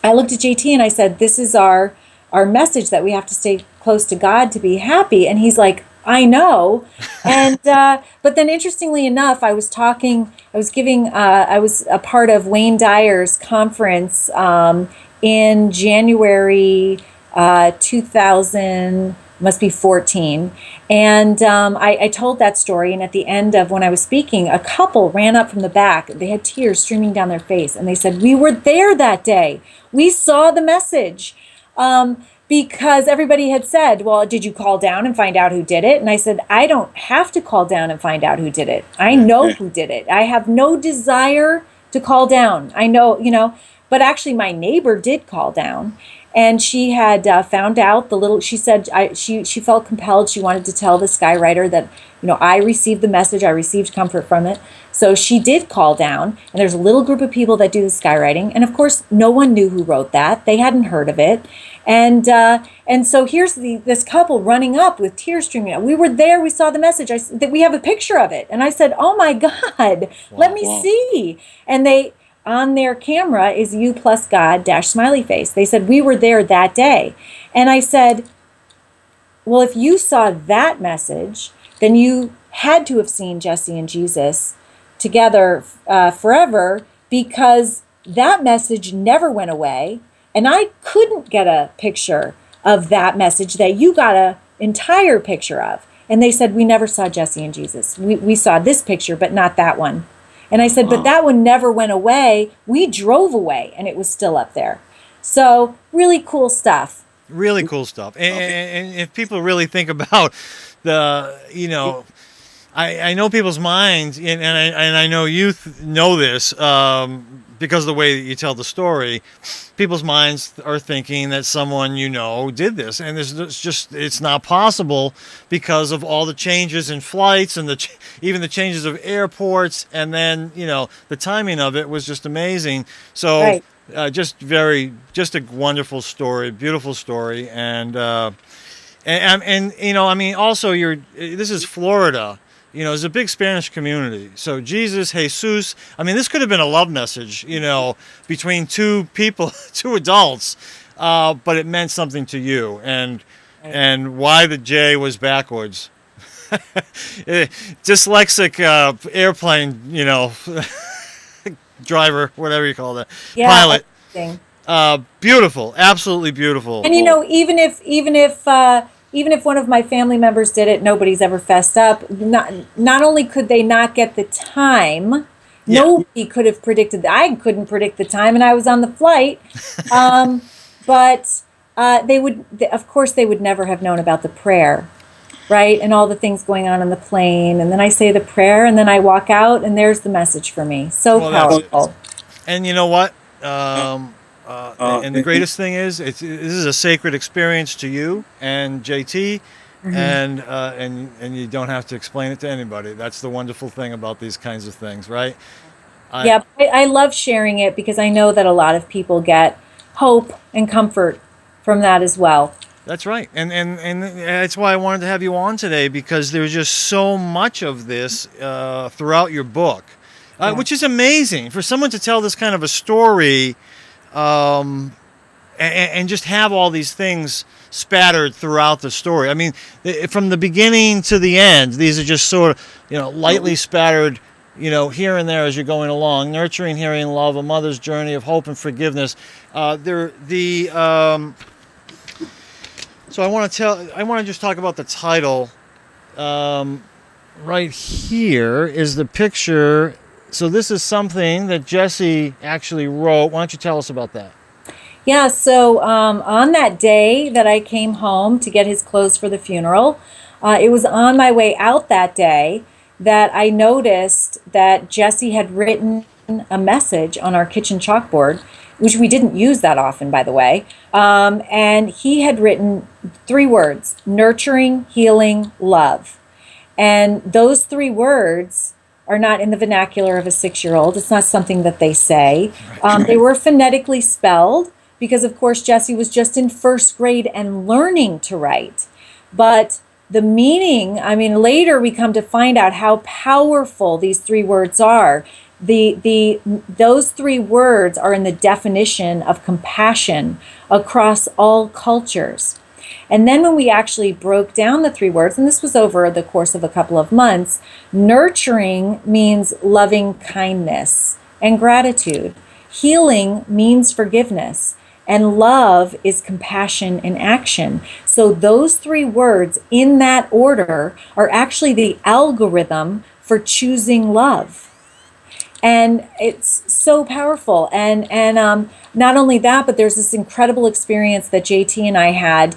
Speaker 3: I looked at JT and I said, this is our message that we have to stay close to God to be happy. And he's like, I know. And but then interestingly enough, I was a part of Wayne Dyer's conference in January 2000, must be 14. And I told that story. And at the end of when I was speaking, a couple ran up from the back. They had tears streaming down their face. And they said, we were there that day. We saw the message. Because everybody had said, well, did you call down and find out who did it? And I said, I don't have to call down and find out who did it. I know who did it. I have no desire to call down. I know, but actually my neighbor did call down, and she had found out she said she felt compelled. She wanted to tell the skywriter that, I received the message. I received comfort from it. So she did call down, and there's a little group of people that do the skywriting. And of course, no one knew who wrote that. They hadn't heard of it. And so here's this couple running up with tears streaming out. We were there. We saw the message. We have a picture of it. And I said, oh my God, let me see. And on their camera is you plus God dash smiley face. They said, we were there that day. And I said, well, if you saw that message, then you had to have seen Jesse and Jesus together forever, because that message never went away. And I couldn't get a picture of that message that you got an entire picture of. And they said, we never saw Jesse and Jesus. We saw this picture, but not that one. And I said, but that one never went away. We drove away and it was still up there. So really cool stuff.
Speaker 2: Really cool stuff. And if people really think about I know people's minds, and I know you know this because of the way that you tell the story. People's minds are thinking that someone did this, and it's not possible because of all the changes in flights and even the changes of airports, and then the timing of it was just amazing. So.
Speaker 3: Right.
Speaker 2: Just a wonderful story, beautiful story, and also this is Florida. There's a big Spanish community. So Jesus, Jesus, this could have been a love message, between two people, two adults, but it meant something to you, and why the J was backwards. Dyslexic airplane, driver, whatever you call that, pilot. Beautiful, absolutely beautiful.
Speaker 3: And even if one of my family members did it, nobody's ever fessed up. Not only could they not get the time, nobody could have predicted. I couldn't predict the time, and I was on the flight. But they would never have known about the prayer, right? And all the things going on the plane. And then I say the prayer, and then I walk out, and there's the message for me. So powerful.
Speaker 2: And you know what? And the greatest thing is, this is a sacred experience to you and JT, and you don't have to explain it to anybody. That's the wonderful thing about these kinds of things, right?
Speaker 3: I love sharing it because I know that a lot of people get hope and comfort from that as well.
Speaker 2: That's right, and that's why I wanted to have you on today, because there's just so much of this throughout your book, which is amazing for someone to tell this kind of a story. and just have all these things spattered throughout the story. I mean, from the beginning to the end, these are just sort of, lightly spattered, here and there as you're going along. Nurturing, healing, love, a mother's journey of hope and forgiveness. So I want to just talk about the title. Right here is the picture. So this is something that Jesse actually wrote. Why don't you tell us about that?
Speaker 3: Yeah, so on that day that I came home to get his clothes for the funeral, it was on my way out that day that I noticed that Jesse had written a message on our kitchen chalkboard, which we didn't use that often, by the way. And he had written 3 words: nurturing, healing, love. And those 3 words are not in the vernacular of a 6-year-old. It's not something that they say. They were phonetically spelled because, of course, Jesse was just in 1st grade and learning to write. But the meaning, I mean, later we come to find out how powerful these 3 words are. Those 3 words are in the definition of compassion across all cultures. And then when we actually broke down the 3 words, and this was over the course of a couple of months, nurturing means loving kindness and gratitude. Healing means forgiveness. And love is compassion in action. So those 3 words in that order are actually the algorithm for choosing love. And it's so powerful. And not only that, but there's this incredible experience that JT and I had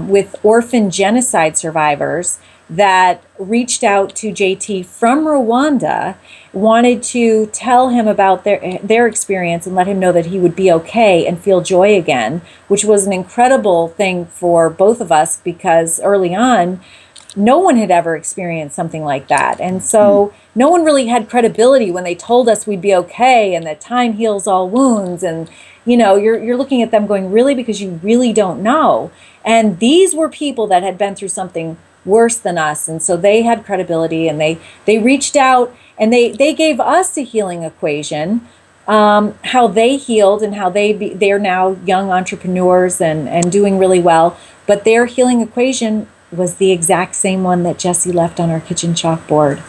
Speaker 3: with orphan genocide survivors that reached out to JT from Rwanda, wanted to tell him about their experience and let him know that he would be okay and feel joy again, which was an incredible thing for both of us because early on, no one had ever experienced something like that. And so no one really had credibility when they told us we'd be okay and that time heals all wounds. And, you're looking at them going, really? Because you really don't know. And these were people that had been through something worse than us. And so they had credibility and they reached out and they gave us a healing equation, how they healed and how they're now young entrepreneurs and doing really well. But their healing equation was the exact same one that Jesse left on our kitchen chalkboard.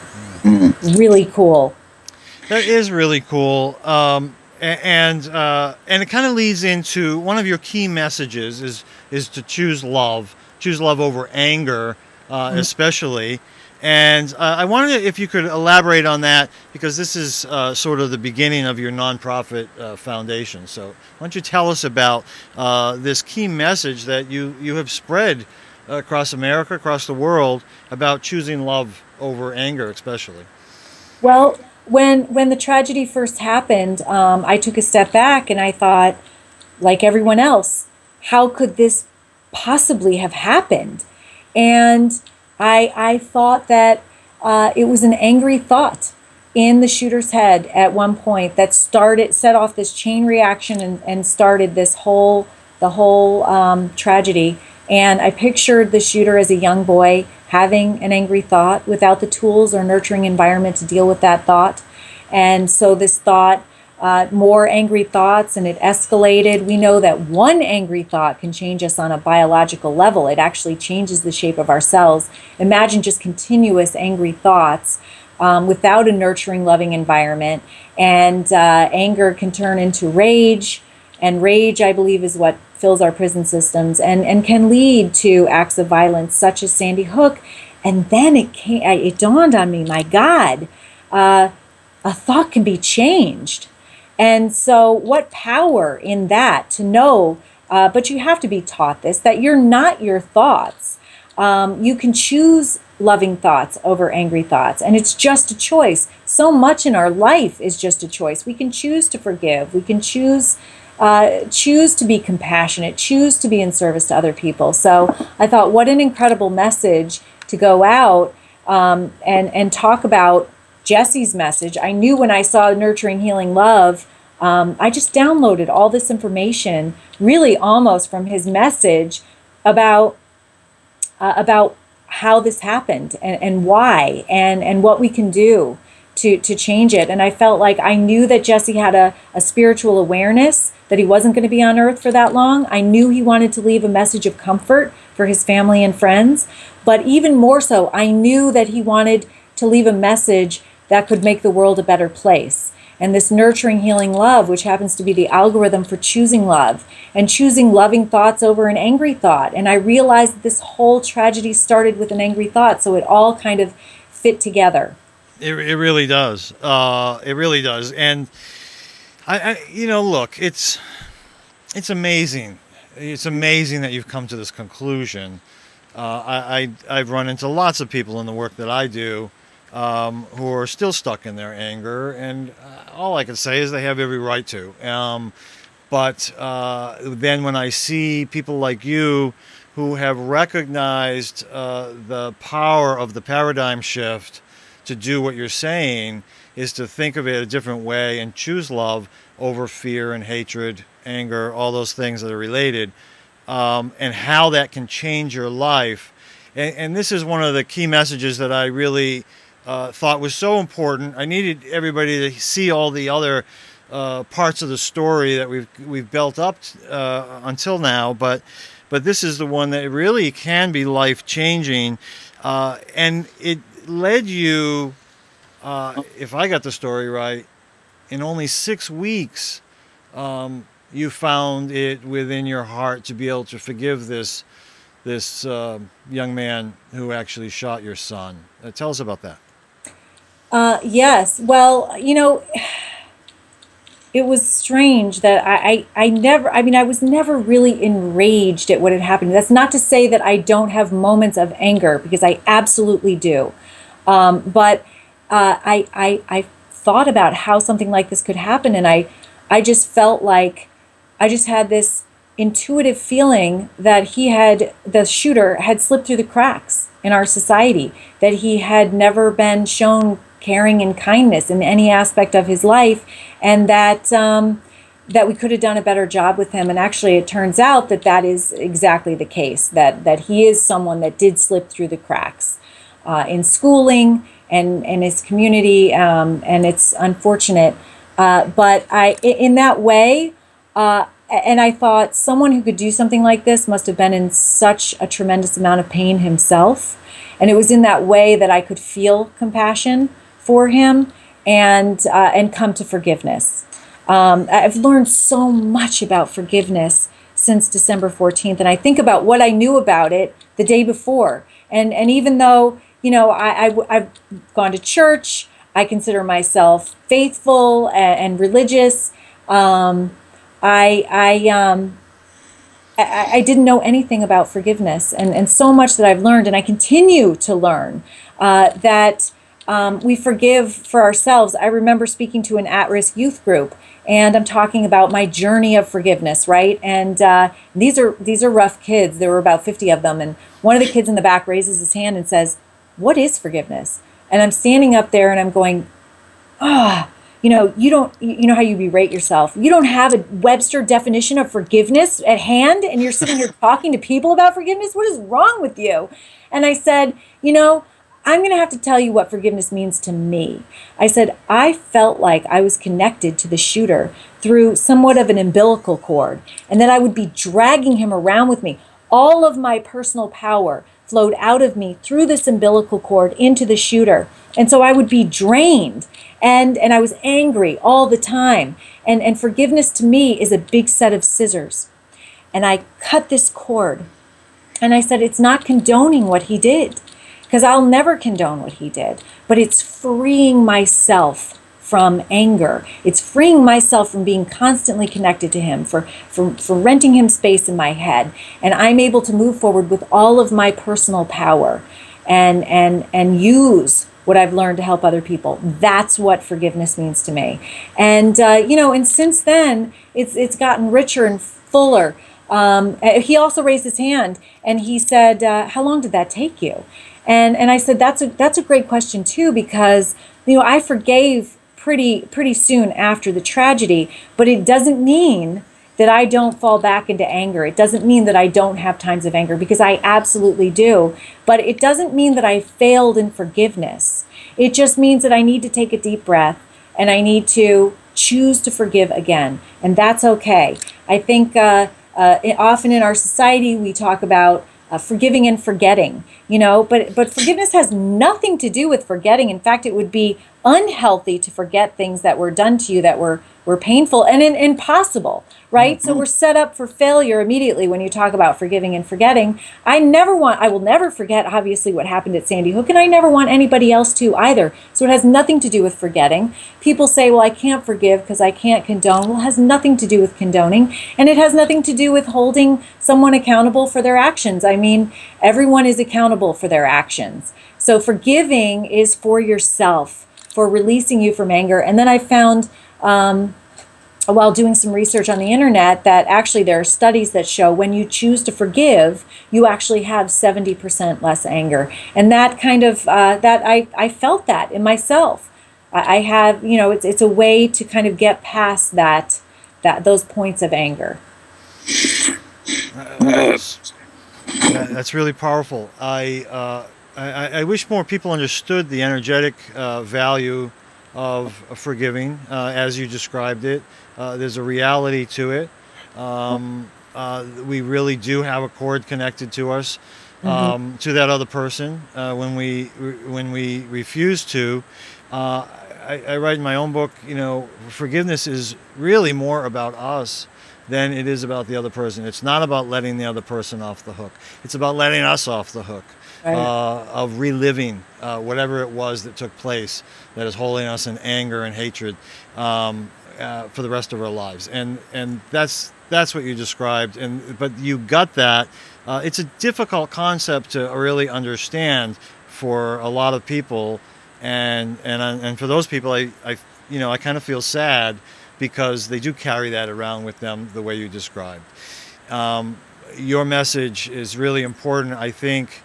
Speaker 3: Really cool.
Speaker 2: That is really cool. And it kind of leads into one of your key messages is to choose love over anger, especially. And I wanted if you could elaborate on that because this is sort of the beginning of your nonprofit foundation. So why don't you tell us about this key message that you have spread across America, across the world, about choosing love over anger, especially?
Speaker 3: Well, when the tragedy first happened, I took a step back and I thought, like everyone else, how could this possibly have happened? And I thought that it was an angry thought in the shooter's head at one point that set off this chain reaction and started the whole tragedy. And I pictured the shooter as a young boy having an angry thought without the tools or nurturing environment to deal with that thought. And so this thought, more angry thoughts, and it escalated. We know that one angry thought can change us on a biological level. It actually changes the shape of our cells. Imagine just continuous angry thoughts without a nurturing, loving environment. And anger can turn into rage. And rage, I believe, is what fills our prison systems and can lead to acts of violence such as Sandy Hook. And then it dawned on me, my God, a thought can be changed. And so what power in that to know, but you have to be taught this, that you're not your thoughts. You can choose loving thoughts over angry thoughts. And it's just a choice. So much in our life is just a choice. We can choose to forgive. We can choose to be compassionate, choose to be in service to other people. So I thought, what an incredible message to go out and talk about Jesse's message. I knew when I saw Nurturing, Healing, Love, I just downloaded all this information, really almost from his message about how this happened and why and what we can do to change it. And I felt like I knew that Jesse had a spiritual awareness that he wasn't going to be on earth for that long. I knew he wanted to leave a message of comfort for his family and friends. But even more so, I knew that he wanted to leave a message that could make the world a better place. And this nurturing, healing love, which happens to be the algorithm for choosing love and choosing loving thoughts over an angry thought. And I realized that this whole tragedy started with an angry thought. So it all kind of fit together.
Speaker 2: It really does. It really does. And I look, it's amazing. It's amazing that you've come to this conclusion. I've run into lots of people in the work that I do who are still stuck in their anger, and all I can say is they have every right to. But then when I see people like you who have recognized the power of the paradigm shift to do what you're saying, is to think of it a different way and choose love over fear and hatred, anger, all those things that are related, and how that can change your life. And this is one of the key messages that I really thought was so important. I needed everybody to see all the other parts of the story that we've built up until now, but this is the one that really can be life-changing, and it led you, if I got the story right, in only 6 weeks, you found it within your heart to be able to forgive this young man who actually shot your son. Tell us about that.
Speaker 3: Yes. Well, it was strange that I was never really enraged at what had happened. That's not to say that I don't have moments of anger, because I absolutely do. But I thought about how something like this could happen, and I just felt like I just had this intuitive feeling that the shooter had slipped through the cracks in our society, that he had never been shown caring and kindness in any aspect of his life, and that we could have done a better job with him. And actually, it turns out that is exactly the case, that he is someone that did slip through the cracks in schooling and his community, and it's unfortunate. But in that way, and I thought someone who could do something like this must have been in such a tremendous amount of pain himself. And it was in that way that I could feel compassion for him and come to forgiveness. I've learned so much about forgiveness since December 14th. And I think about what I knew about it the day before. And even though, I've gone to church, I consider myself faithful and religious, I didn't know anything about forgiveness, and so much that I've learned, and I continue to learn, that we forgive for ourselves. I remember speaking to an at-risk youth group, and I'm talking about my journey of forgiveness, right? And these are rough kids. There were about 50 of them, and one of the kids in the back raises his hand and says, "What is forgiveness?" And I'm standing up there and I'm going, you know how you berate yourself. You don't have a Webster definition of forgiveness at hand, and you're sitting here talking to people about forgiveness? What is wrong with you? And I said, I'm going to have to tell you what forgiveness means to me. I said, I felt like I was connected to the shooter through somewhat of an umbilical cord, and that I would be dragging him around with me. All of my personal power flowed out of me through this umbilical cord into the shooter. And so I would be drained, and I was angry all the time. And forgiveness to me is a big set of scissors. And I cut this cord, and I said, it's not condoning what he did, because I'll never condone what he did, but it's freeing myself from anger. It's freeing myself from being constantly connected to him, for renting him space in my head. And I'm able to move forward with all of my personal power and use what I've learned to help other people. That's what forgiveness means to me. And, and since then, it's gotten richer and fuller. He also raised his hand and he said, how long did that take you? And I said, that's a great question too, because, I forgave pretty soon after the tragedy, but it doesn't mean that I don't fall back into anger. It doesn't mean that I don't have times of anger, because I absolutely do. But it doesn't mean that I failed in forgiveness. It just means that I need to take a deep breath and I need to choose to forgive again. And that's okay. I think often in our society, we talk about forgiving and forgetting, but forgiveness has nothing to do with forgetting. In fact, it would be unhealthy to forget things that were done to you that were painful and impossible, right? So we're set up for failure immediately when you talk about forgiving and forgetting. I will never forget, obviously, what happened at Sandy Hook, and I never want anybody else to either. So it has nothing to do with forgetting. People say, well, I can't forgive because I can't condone. Well, it has nothing to do with condoning, and it has nothing to do with holding someone accountable for their actions. I mean, everyone is accountable for their actions. So forgiving is for yourself, for releasing you from anger. And then I found, while doing some research on the internet, that actually there are studies that show when you choose to forgive, you actually have 70% less anger. And that kind of, I felt that in myself. I have, it's a way to kind of get past those points of anger.
Speaker 2: That's really powerful. I wish more people understood the energetic value of forgiving, as you described it. There's a reality to it. We really do have a cord connected to us, to that other person. When we refuse to, I write in my own book, forgiveness is really more about us than it is about the other person. It's not about letting the other person off the hook. It's about letting us off the hook. Right. Of reliving whatever it was that took place that is holding us in anger and hatred for the rest of our lives. And that's what you described. But you got that. It's a difficult concept to really understand for a lot of people, and for those people, I kind of feel sad because they do carry that around with them the way you described. Your message is really important, I think.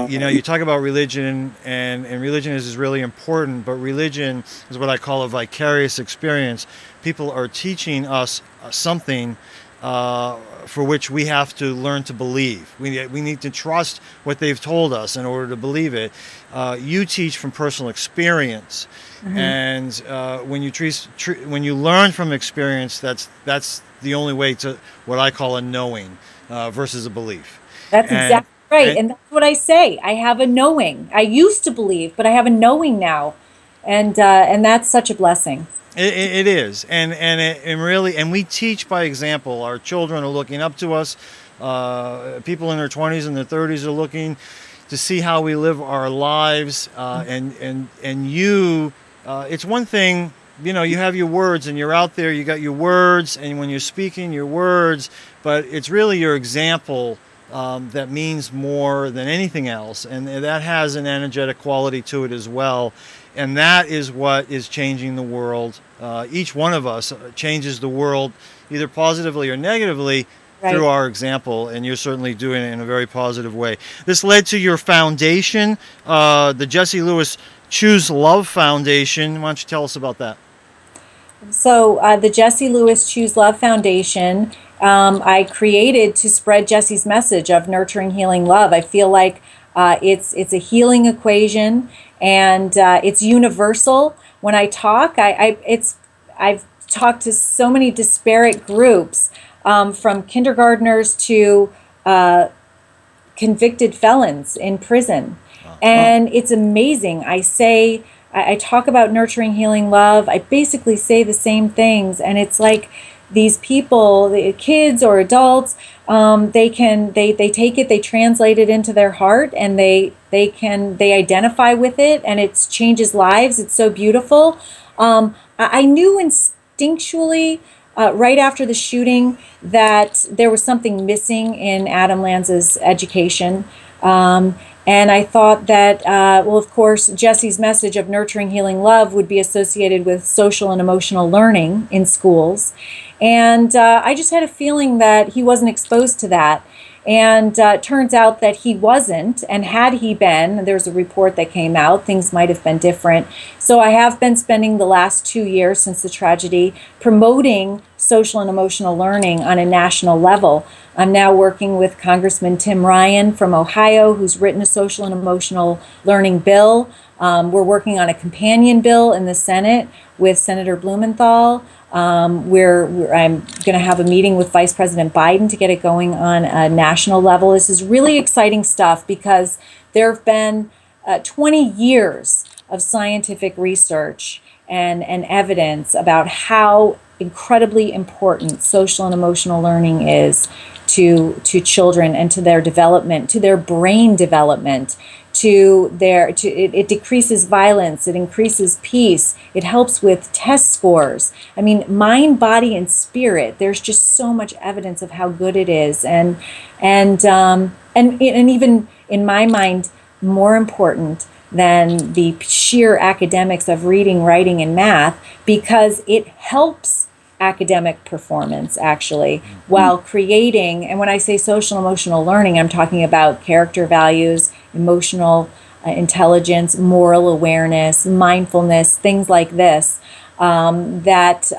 Speaker 2: You talk about religion, and religion is really important, but religion is what I call a vicarious experience. People are teaching us something for which we have to learn to believe. We need to trust what they've told us in order to believe it. You teach from personal experience, and when you learn from experience, that's the only way to what I call a knowing versus a belief.
Speaker 3: That's exactly right, and that's what I say. I have a knowing. I used to believe, but I have a knowing now, and that's such a blessing.
Speaker 2: It is, and we teach by example. Our children are looking up to us. People in their 20s and their 30s are looking to see how we live our lives. And you, it's one thing. You have your words, and you're out there. You got your words, and when you're speaking, your words. But it's really your example that means more than anything else, and that has an energetic quality to it as well. And that is what is changing the world. Each one of us changes the world either positively or negatively through our example, and you're certainly doing it in a very positive way. This led to your foundation, the Jessie Lewis Choose Love Foundation. Why don't you tell us about that?
Speaker 3: So the Jessie Lewis Choose Love Foundation, I created to spread Jessie's message of nurturing, healing love. I feel like it's a healing equation, and it's universal. When I talk, I've talked to so many disparate groups, from kindergartners to convicted felons in prison, and it's amazing. I talk about nurturing, healing love. I basically say the same things, and it's like these people, the kids or adults, they take it, they translate it into their heart, and they identify with it, and it changes lives. It's so beautiful. I knew instinctually right after the shooting that there was something missing in Adam Lanza's education. And I thought that, well, of course, Jessie's message of nurturing, healing love would be associated with social and emotional learning in schools. And I just had a feeling that he wasn't exposed to that. And it turns out that he wasn't. And had he been, there's a report that came out, things might have been different. So I have been spending the last 2 years since the tragedy promoting social and emotional learning on a national level. I'm now working with Congressman Tim Ryan from Ohio, who's written a social and emotional learning bill. We're working on a companion bill in the Senate with Senator Blumenthal. I'm going to have a meeting with Vice President Biden to get it going on a national level. This is really exciting stuff because there have been 20 years of scientific research and evidence about how incredibly important social and emotional learning is to children and to their development, to their brain development. It decreases violence, it increases peace, it helps with test scores. I mean, mind, body, and spirit. There's just so much evidence of how good it is, and even in my mind, more important than the sheer academics of reading, writing, and math, because it helps academic performance actually while creating, and when I say social emotional learning, I'm talking about character values, emotional intelligence, moral awareness, mindfulness, things like this, that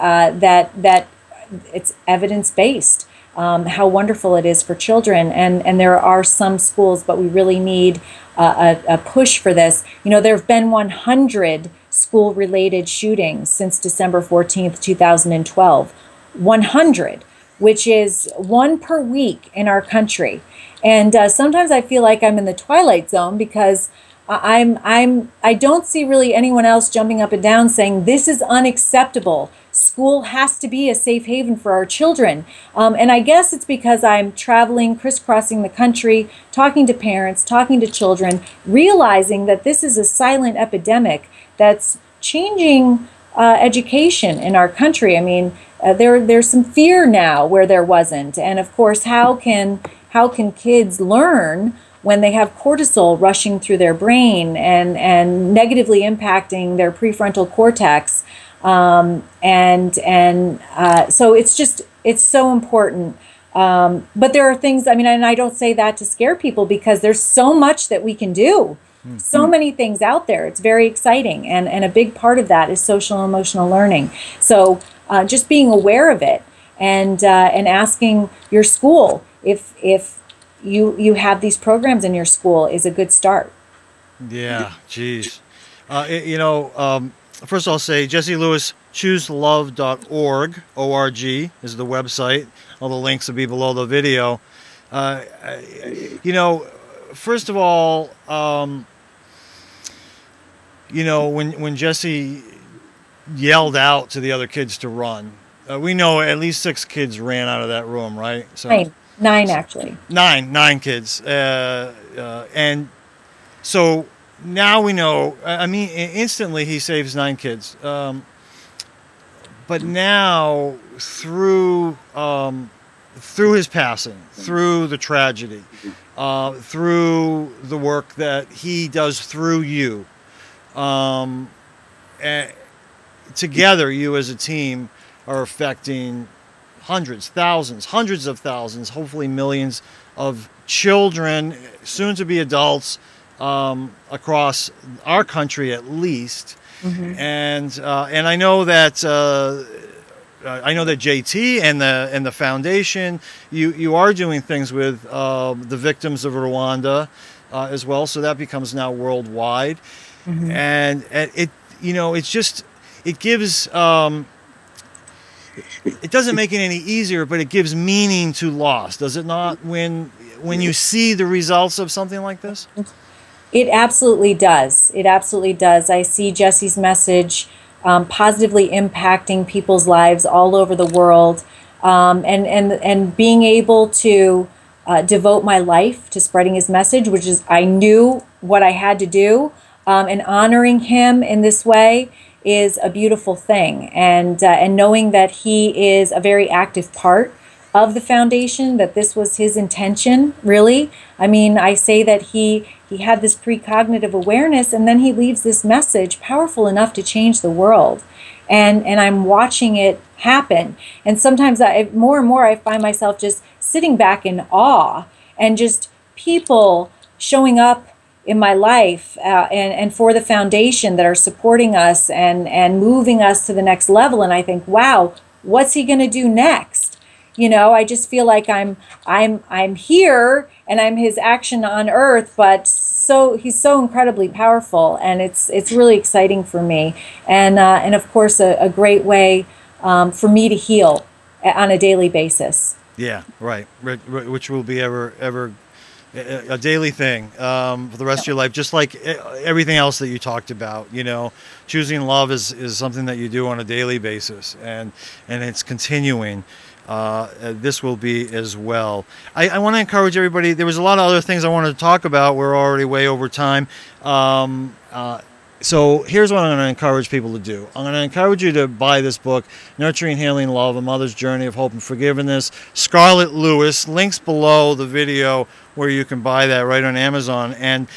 Speaker 3: it's evidence-based. How wonderful it is for children, and there are some schools, but we really need a push for this. You know, there have been 100 school-related shootings since December 14th, 2012. 100, which is one per week in our country. And sometimes I feel like I'm in the twilight zone because I don't see really anyone else jumping up and down saying this is unacceptable. School has to be a safe haven for our children. And I guess it's because I'm traveling, crisscrossing the country, talking to parents, talking to children, realizing that this is a silent epidemic that's changing education in our country. I mean, there's some fear now where there wasn't. And of course, how can kids learn when they have cortisol rushing through their brain and negatively impacting their prefrontal cortex? So it's so important. But there are things, I mean, and I don't say that to scare people because there's so much that we can do. So many things out there. It's very exciting. And a big part of that is social and emotional learning. So just being aware of it and asking your school if you have these programs in your school is a good start.
Speaker 2: Yeah, geez. First I'll say Jessie Lewis, chooselove.org, O-R-G is the website. All the links will be below the video. First of all, when Jessie yelled out to the other kids to run, we know at least 6 kids ran out of that room, right? So,
Speaker 3: Nine actually.
Speaker 2: Nine kids. And so now we know, I mean, instantly he saves 9 kids. But now through his passing, through the tragedy, through the work that he does through you, together, you as a team are affecting hundreds of thousands, hopefully millions of children, soon to be adults, across our country at least. Mm-hmm. And I know that JT and the foundation, you are doing things with the victims of Rwanda as well, so that becomes now worldwide. Mm-hmm. And it gives it doesn't make it any easier, but it gives meaning to loss, does it not? When you see the results of something like this.
Speaker 3: It absolutely does. It absolutely does. I see Jessie's message positively impacting people's lives all over the world, and being able to devote my life to spreading his message, which is I knew what I had to do, and honoring him in this way is a beautiful thing. And knowing that he is a very active part of the foundation, that this was his intention, really. I mean, I say that he had this precognitive awareness, and then he leaves this message powerful enough to change the world. And I'm watching it happen. And sometimes more and more I find myself just sitting back in awe and just people showing up in my life, and for the foundation that are supporting us and moving us to the next level. And I think, wow, what's he going to do next? I just feel like I'm here and I'm his action on earth, but he's so incredibly powerful, and it's really exciting for me, and of course a great way for me to heal on a daily basis.
Speaker 2: Yeah, right. Which will be ever a daily thing for the rest of your life, just like everything else that you talked about. Choosing love is something that you do on a daily basis, and it's continuing. This will be as well. I want to encourage everybody. There was a lot of other things I wanted to talk about. We're already way over time. So here's what I'm going to encourage people to do. I'm going to encourage you to buy this book, Nurturing Healing Love, A Mother's Journey of Hope and Forgiveness. Scarlett Lewis, links below the video where you can buy that right on Amazon. And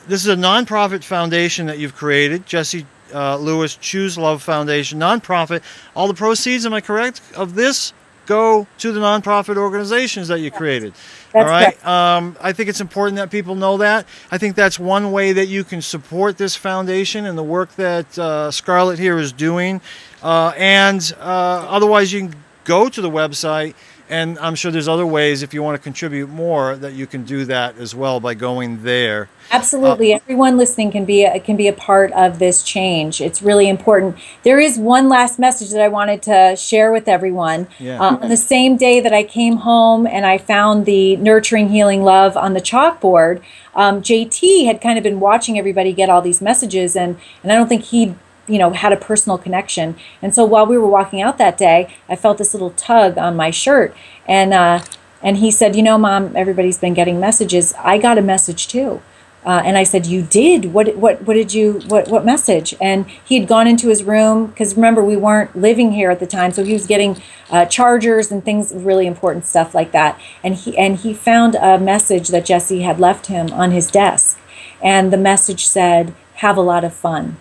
Speaker 2: this is a nonprofit foundation that you've created, Jesse Lewis Choose Love Foundation, nonprofit. All the proceeds, am I correct, of this go to the nonprofit organizations that you created.
Speaker 3: That's
Speaker 2: all right.
Speaker 3: correct.
Speaker 2: I think it's important that people know that. I think that's one way that you can support this foundation and the work that Scarlett here is doing. Otherwise, you can go to the website, and I'm sure there's other ways, if you want to contribute more, that you can do that as well by going there.
Speaker 3: Absolutely. Everyone listening can be a part of this change. It's really important. There is one last message that I wanted to share with everyone.
Speaker 2: Yeah.
Speaker 3: On the same day that I came home and I found the Nurturing Healing Love on the chalkboard, JT had kind of been watching everybody get all these messages, and I don't think he'd had a personal connection. And so while we were walking out that day, I felt this little tug on my shirt, and he said, Mom, everybody's been getting messages. I got a message too. And I said, you did? What message? And he had gone into his room, because remember, we weren't living here at the time, so he was getting chargers and things, really important stuff like that. And he found a message that Jesse had left him on his desk. And the message said, have a lot of fun.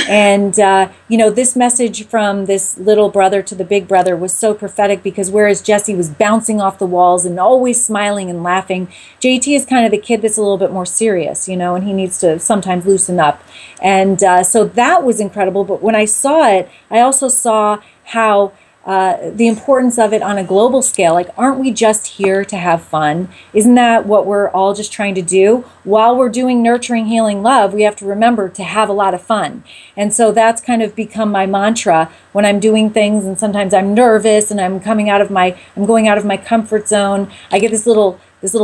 Speaker 3: And, this message from this little brother to the big brother was so prophetic, because whereas Jesse was bouncing off the walls and always smiling and laughing, JT is kind of the kid that's a little bit more serious, and he needs to sometimes loosen up. And so that was incredible. But when I saw it, I also saw how the importance of it on a global scale. Like, aren't we just here to have fun? Isn't that what we're all just trying to do? While we're doing Nurturing Healing Love, we have to remember to have a lot of fun. And so that's kind of become my mantra when I'm doing things, and sometimes I'm nervous and I'm going out of my comfort zone. I get this little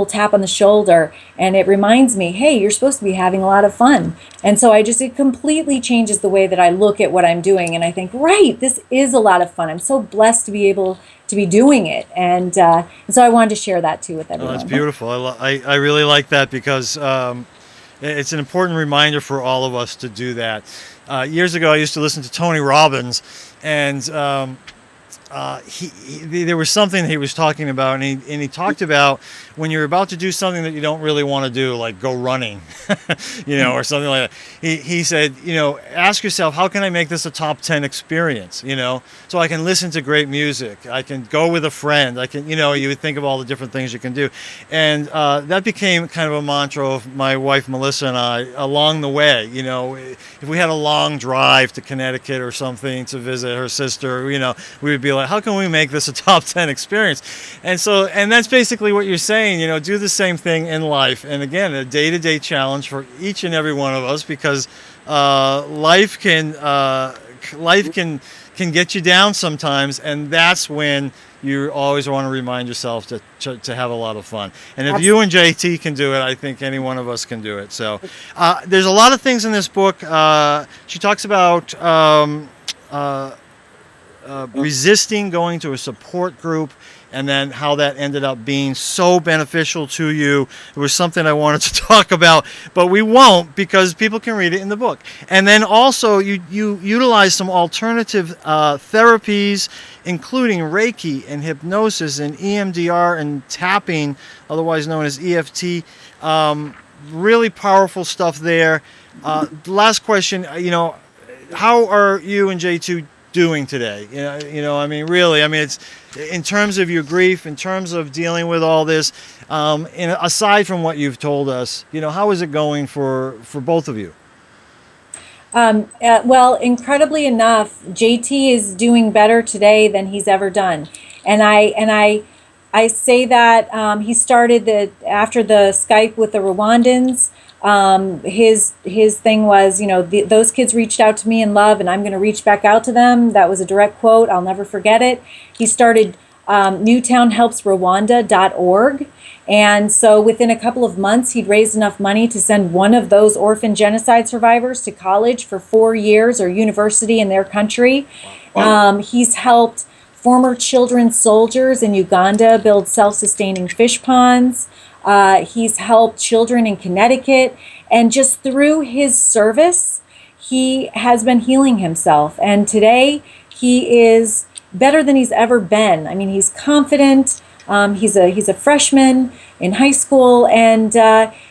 Speaker 3: tap on the shoulder, and it reminds me, hey, you're supposed to be having a lot of fun. And so it completely changes the way that I look at what I'm doing, and I think, right, this is a lot of fun. I'm so blessed to be able to be doing it, and so I wanted to share that too with everyone.
Speaker 2: Oh, that's beautiful. I really like that, because it's an important reminder for all of us to do that. Years ago, I used to listen to Tony Robbins, and there was something he was talking about, and he talked about when you're about to do something that you don't really want to do, like go running, or something like that. He said, ask yourself, how can I make this a top 10 experience? So I can listen to great music, I can go with a friend, I can, you would think of all the different things you can do, and that became kind of a mantra of my wife Melissa and I along the way. If we had a long drive to Connecticut or something to visit her sister, we would be like, how can we make this a top 10 experience? And that's basically what you're saying, do the same thing in life. And again, a day-to-day challenge for each and every one of us, because life can get you down sometimes, and that's when you always want to remind yourself to have a lot of fun. And if you and JT can do it, I think any one of us can do it. So there's a lot of things in this book. She talks about resisting going to a support group, and then how that ended up being so beneficial to you. It was something I wanted to talk about, but we won't, because people can read it in the book. And then also you utilize some alternative therapies, including Reiki and hypnosis and EMDR and tapping, otherwise known as EFT. Really powerful stuff there. Last question, how are you and J2 doing today? I mean, really, I mean, it's in terms of your grief, in terms of dealing with all this, aside from what you've told us, how is it going for both of you?
Speaker 3: Well, incredibly enough, JT is doing better today than he's ever done. And I say that he started after the Skype with the Rwandans. His thing was, those kids reached out to me in love, and I'm going to reach back out to them. That was a direct quote. I'll never forget it. He started newtownhelpsrwanda.org. And so within a couple of months, he'd raised enough money to send one of those orphan genocide survivors to college for 4 years or university in their country.
Speaker 2: Wow.
Speaker 3: He's helped former children's soldiers in Uganda build self-sustaining fish ponds. He's helped children in Connecticut. And just through his service, he has been healing himself. And today, he is better than he's ever been. I mean, he's confident. He's a freshman in high school, and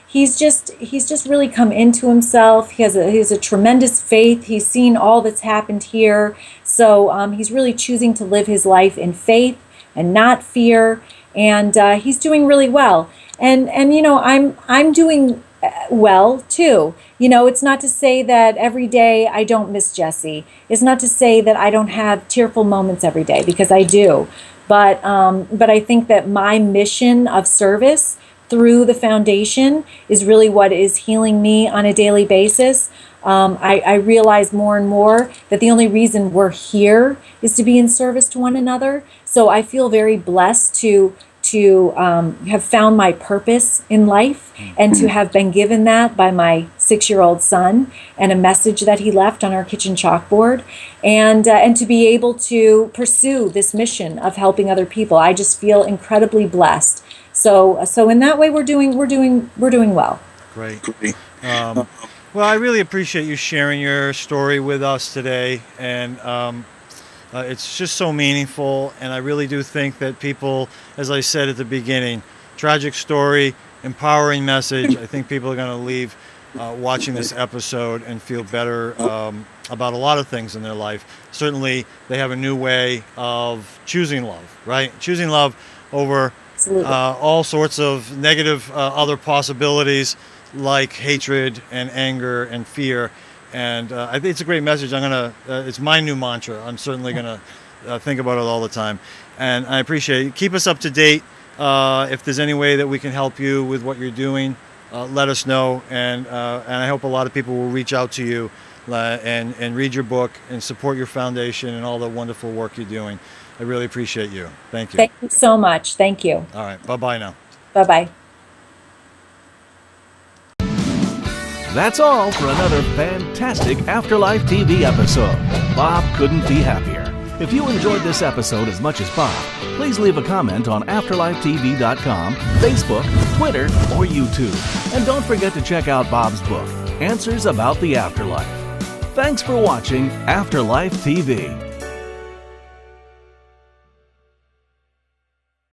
Speaker 3: he's just really come into himself. He has a tremendous faith. He's seen all that's happened here, so he's really choosing to live his life in faith and not fear. And he's doing really well. And I'm doing well too. It's not to say that every day I don't miss Jesse. It's not to say that I don't have tearful moments every day, because I do. But I think that my mission of service through the foundation is really what is healing me on a daily basis. I realize more and more that the only reason we're here is to be in service to one another. So I feel very blessed to have found my purpose in life, and to have been given that by my 6-year-old son, and a message that he left on our kitchen chalkboard, and to be able to pursue this mission of helping other people. I just feel incredibly blessed. So in that way, we're doing well.
Speaker 2: Great. Well, I really appreciate you sharing your story with us today, and it's just so meaningful, and I really do think that people, as I said at the beginning, tragic story, empowering message. I think people are going to leave watching this episode and feel better about a lot of things in their life. Certainly, they have a new way of choosing love, right? Choosing love over all sorts of negative other possibilities like hatred and anger and fear. And I think it's a great message. It's my new mantra. I'm certainly going to think about it all the time. And I appreciate it. Keep us up to date. If there's any way that we can help you with what you're doing, let us know. And I hope a lot of people will reach out to you and read your book and support your foundation and all the wonderful work you're doing. I really appreciate you. Thank you.
Speaker 3: Thank you so much. Thank you.
Speaker 2: All right. Bye-bye now.
Speaker 3: Bye-bye.
Speaker 1: That's all for another fantastic Afterlife TV episode. Bob couldn't be happier. If you enjoyed this episode as much as Bob, please leave a comment on AfterlifeTV.com, Facebook, Twitter, or YouTube. And don't forget to check out Bob's book, Answers About the Afterlife. Thanks for watching Afterlife TV.